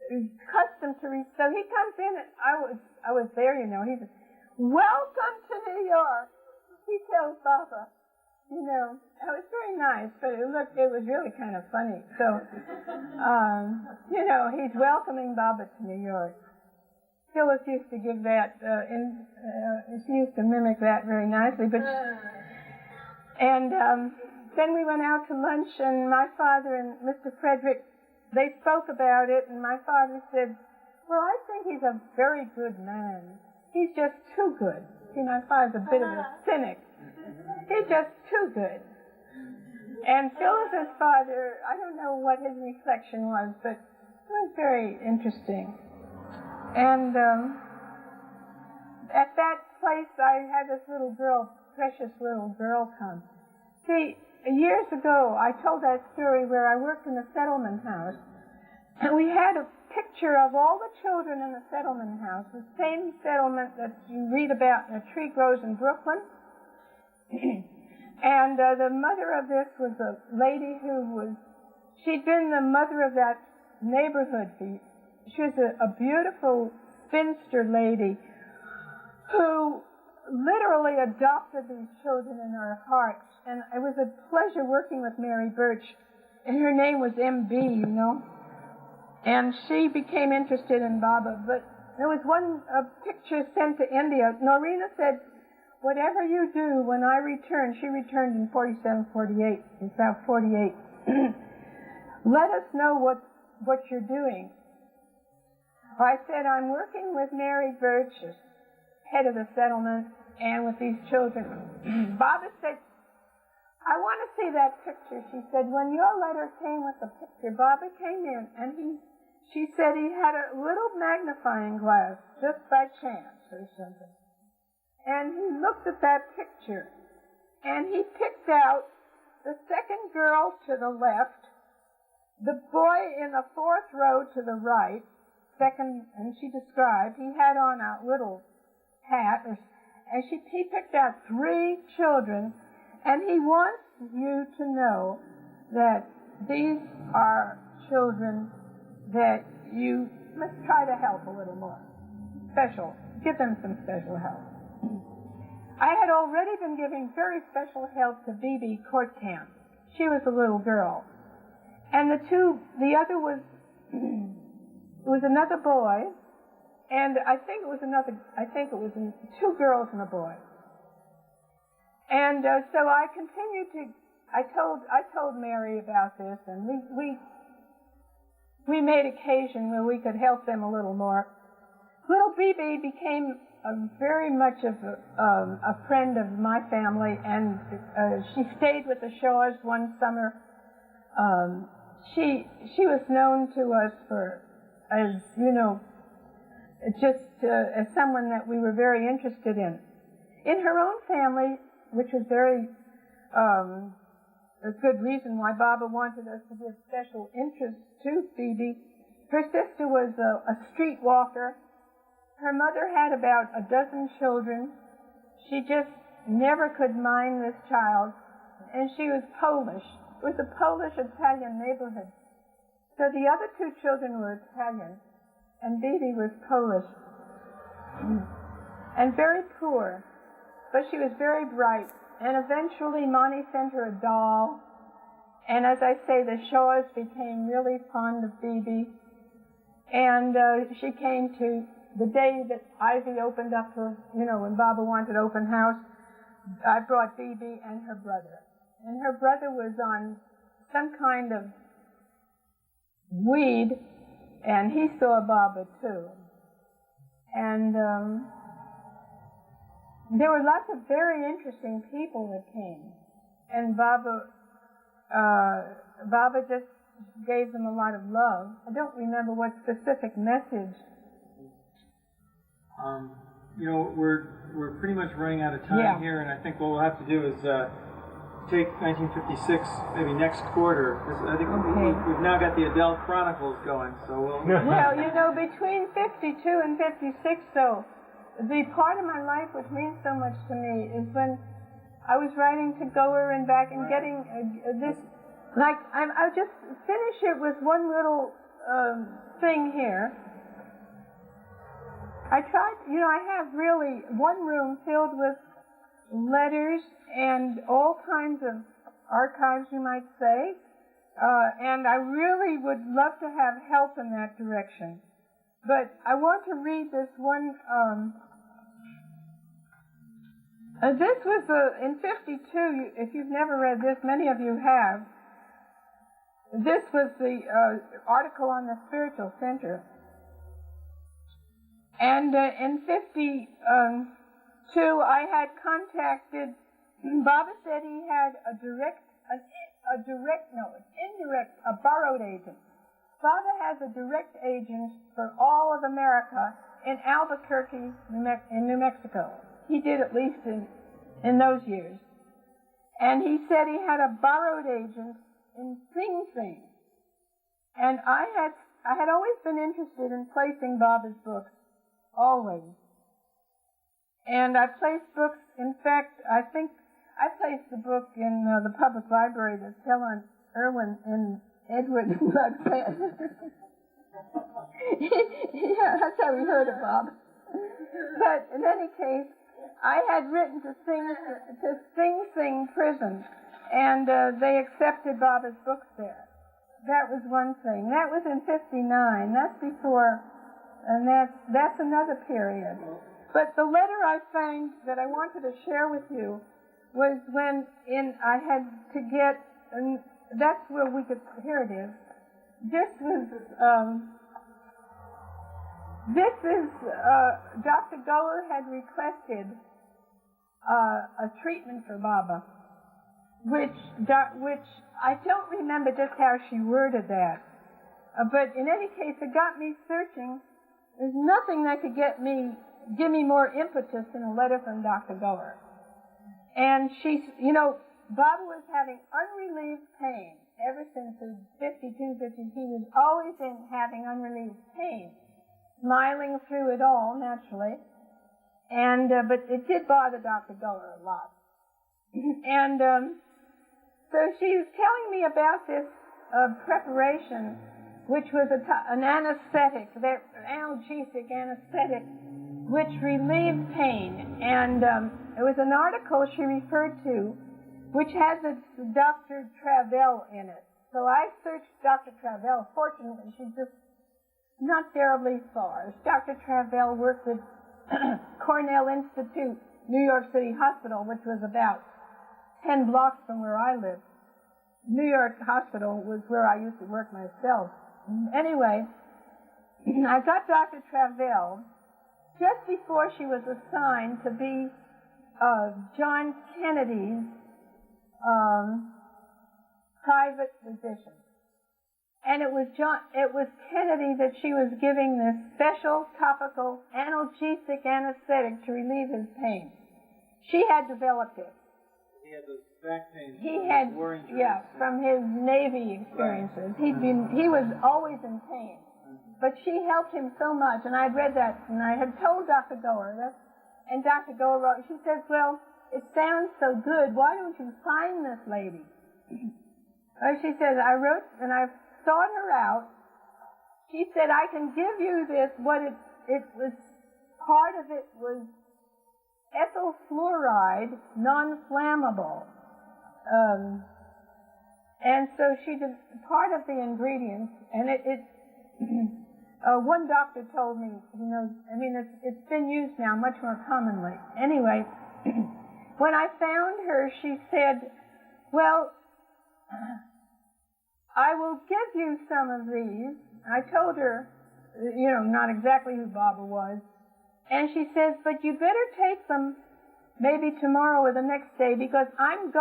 accustomed to so he comes in, and I was there, he says, welcome to New York, he tells Baba. It was very nice, but it was really kind of funny. So, he's welcoming Baba to New York. Phyllis used to give that, she used to mimic that very nicely. Then we went out to lunch, and my father and Mr. Frederick, they spoke about it, and my father said, well, I think he's a very good man. He's just too good. See, my father's a bit of a cynic. He's just too good. And Phyllis's father, I don't know what his reflection was, but it was very interesting. And at that place, I had this little girl, precious little girl, come. See, years ago, I told that story where I worked in a settlement house, and we had a picture of all the children in the settlement house, the same settlement that you read about in the Tree Grows in Brooklyn. And the mother of this was a lady she'd been the mother of that neighborhood. She was a beautiful spinster lady who literally adopted these children in her heart. And it was a pleasure working with Mary Birch. And her name was M.B., And she became interested in Baba. But there was one picture sent to India. Norina said, whatever you do when I return, she returned in 47, 48, in South 48, let us know what you're doing. I said, I'm working with Mary Birch, head of the settlement, and with these children. Baba said, I want to see that picture. She said, when your letter came with the picture, Baba came in, and she said he had a little magnifying glass, just by chance or something. and he looked at that picture, and he picked out the second girl to the left, the boy in the fourth row to the right, second, and she described, he had on a little hat, and he picked out 3 children, and he wants you to know that these are children that you must try to help a little more. Special. Give them some special help. I had already been giving very special help to Bibi Courtcamp. She was a little girl. And the other was another boy, and I think it was 2 girls and a boy. And so I continued to, I told Mary about this, and we made occasion where we could help them a little more. Little Bibi became very much of a friend of my family, and she stayed with the Shaws one summer. She was known to us as someone that we were very interested in. In her own family, which was very a good reason why Baba wanted us to give special interest to Bibi. Her sister was a streetwalker. Her mother had about 12 children. She just never could mind this child, and she was Polish. It was a Polish-Italian neighborhood. So the other 2 children were Italian, and Bibi was Polish, and very poor, but she was very bright. And eventually Monty sent her a doll, and as I say, the Shaws became really fond of Bibi, and she came to the day that Ivy opened up her, when Baba wanted open house. I brought Bibi and her brother. And her brother was on some kind of weed, and he saw Baba too. And there were lots of very interesting people that came. And Baba just gave them a lot of love. I don't remember what specific message. We're pretty much running out of time here, and I think what we'll have to do is take 1956 maybe next quarter. I think we've now got the Adele Chronicles going, so we'll... Well, between 52 and 56, though, the part of my life which means so much to me is when I was writing to Goer and back and getting this, I'll just finish it with one little thing here. I tried, I have really one room filled with letters and all kinds of archives, you might say, and I really would love to have help in that direction. But I want to read this one. This was in 52. If you've never read this, many of you have. This was the article on the Spiritual Center. And in 52, I had contacted. Baba said he had a borrowed agent. Baba has a direct agent for all of America in Albuquerque, in New Mexico. He did, at least in those years. And he said he had a borrowed agent in Sing Sing. And I had always been interested in placing Baba's books, always. And I placed books, in fact, I think I placed the book in the public library that's Helen Irwin in Edward Penn. Yeah, that's how we heard of Bob. But in any case, I had written to Sing Sing prison, and they accepted Baba's books there. That was one thing. That was in 59. That's before, and that's another period. But the letter I found that I wanted to share with you was when I had to get, and that's where we could, here it is. This is Dr. Goer had requested a treatment for Baba, which I don't remember just how she worded that. But in any case, it got me searching. There's nothing that could get me give me more impetus than a letter from Dr. Goer. And Baba was having unrelieved pain ever since his 52, 53. He was always having unrelieved pain, smiling through it all, naturally. And but it did bother Dr. Goer a lot. And so she was telling me about this preparation, which was an anesthetic, analgesic anesthetic, which relieved pain. And it was an article she referred to, which has Dr. Travell in it. So I searched Dr. Travell. Fortunately, she's just not terribly far. Dr. Travell worked with Cornell Institute, New York City Hospital, which was about 10 blocks from where I lived. New York Hospital was where I used to work myself. Anyway, I got Dr. Travell just before she was assigned to be John Kennedy's private physician. And it was Kennedy that she was giving this special topical analgesic anesthetic to relieve his pain. She had developed it. He had those back pains. He had, from his Navy experiences. He was always in pain. But she helped him so much, and I'd read that, and I had told Dr. Goer that, and Dr. Goer wrote, she says, well, it sounds so good, why don't you find this lady? She says, I wrote, and I sought her out. She said, I can give you this, it was, part of it was ethyl fluoride, non-flammable. And so she did part of the ingredients, and one doctor told me, it's been used now much more commonly. Anyway, when I found her, she said, well, I will give you some of these. I told her, not exactly who Baba was. And she says, but you better take them maybe tomorrow or the next day, because I've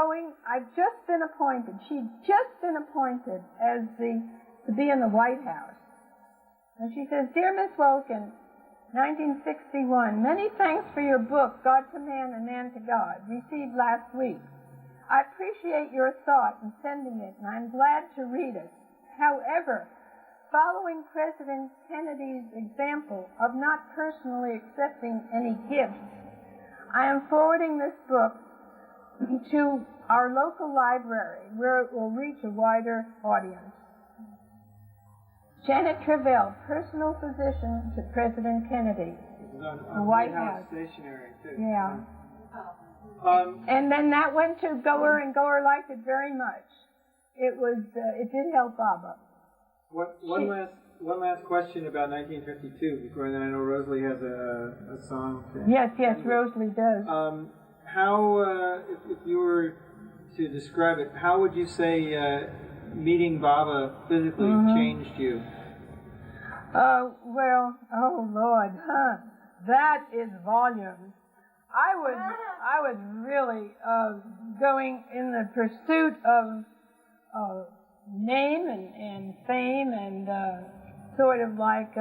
just been appointed. She'd just been appointed to be in the White House. And she says, Dear Miss Wolkin, 1961, many thanks for your book, God to Man and Man to God, received last week. I appreciate your thought in sending it, and I'm glad to read it. However, following President Kennedy's example of not personally accepting any gifts, I am forwarding this book to our local library, where it will reach a wider audience. Janet Travell, personal physician to President Kennedy. It was on the White House stationery, too. Yeah. And then that went to Goer, and Goer liked it very much. It did help Baba. One last question about 1952 before, and then I know Rosalie has a song. Yes, Rosalie does. How, if you were to describe it, how would you say meeting Baba physically changed you? Well, oh Lord, that is volume. I was really going in the pursuit of name and fame and sort of like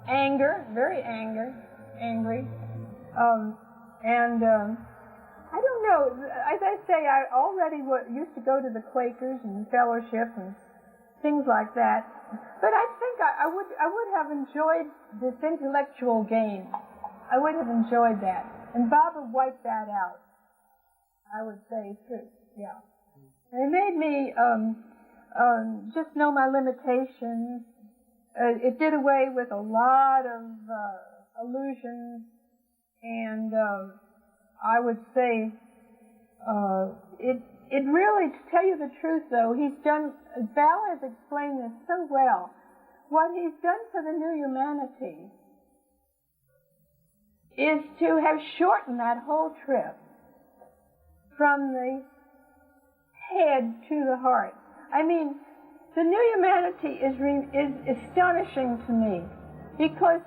anger, very angry. I don't know, as I say, I already used to go to the Quakers and fellowship and things like that. But I think I would have enjoyed this intellectual game. I would have enjoyed that. And Baba wiped that out, I would say, too. Yeah. And it made me just know my limitations. It did away with a lot of illusions. And I would say it really, to tell you the truth, though, Val has explained this so well. What he's done for the new humanity is to have shortened that whole trip from the head to the heart. I mean, the new humanity is astonishing to me, because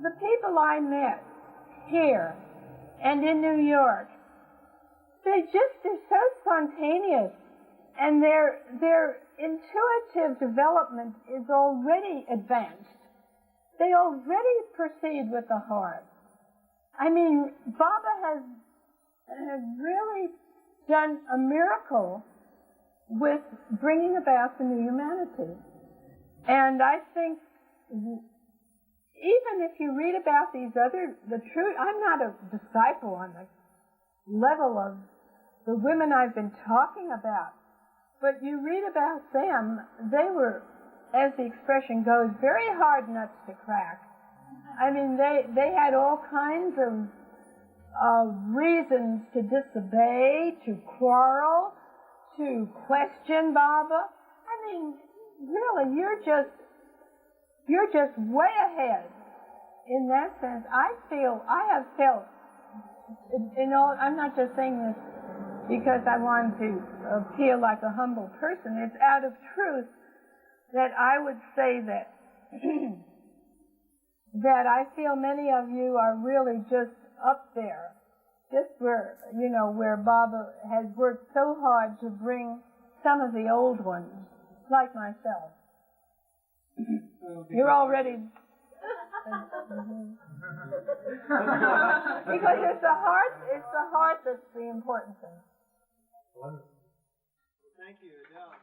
the people I met here and in New York, they're so spontaneous, and their intuitive development is already advanced. They already proceed with the heart. I mean, Baba has really done a miracle with bringing about the new humanity. And I think even if you read about the truth, I'm not a disciple on the level of the women I've been talking about, but you read about them, they were, as the expression goes, very hard nuts to crack. I mean, they had all kinds of reasons to disobey, to quarrel, to question Baba. I mean, really, you're just way ahead in that sense. I have felt, I'm not just saying this because I want to appeal like a humble person. It's out of truth that I would say that that I feel many of you are really just up there, just where Baba has worked so hard to bring some of the old ones, like myself. You're already because it's the heart that's the important thing. Thank you, Adele.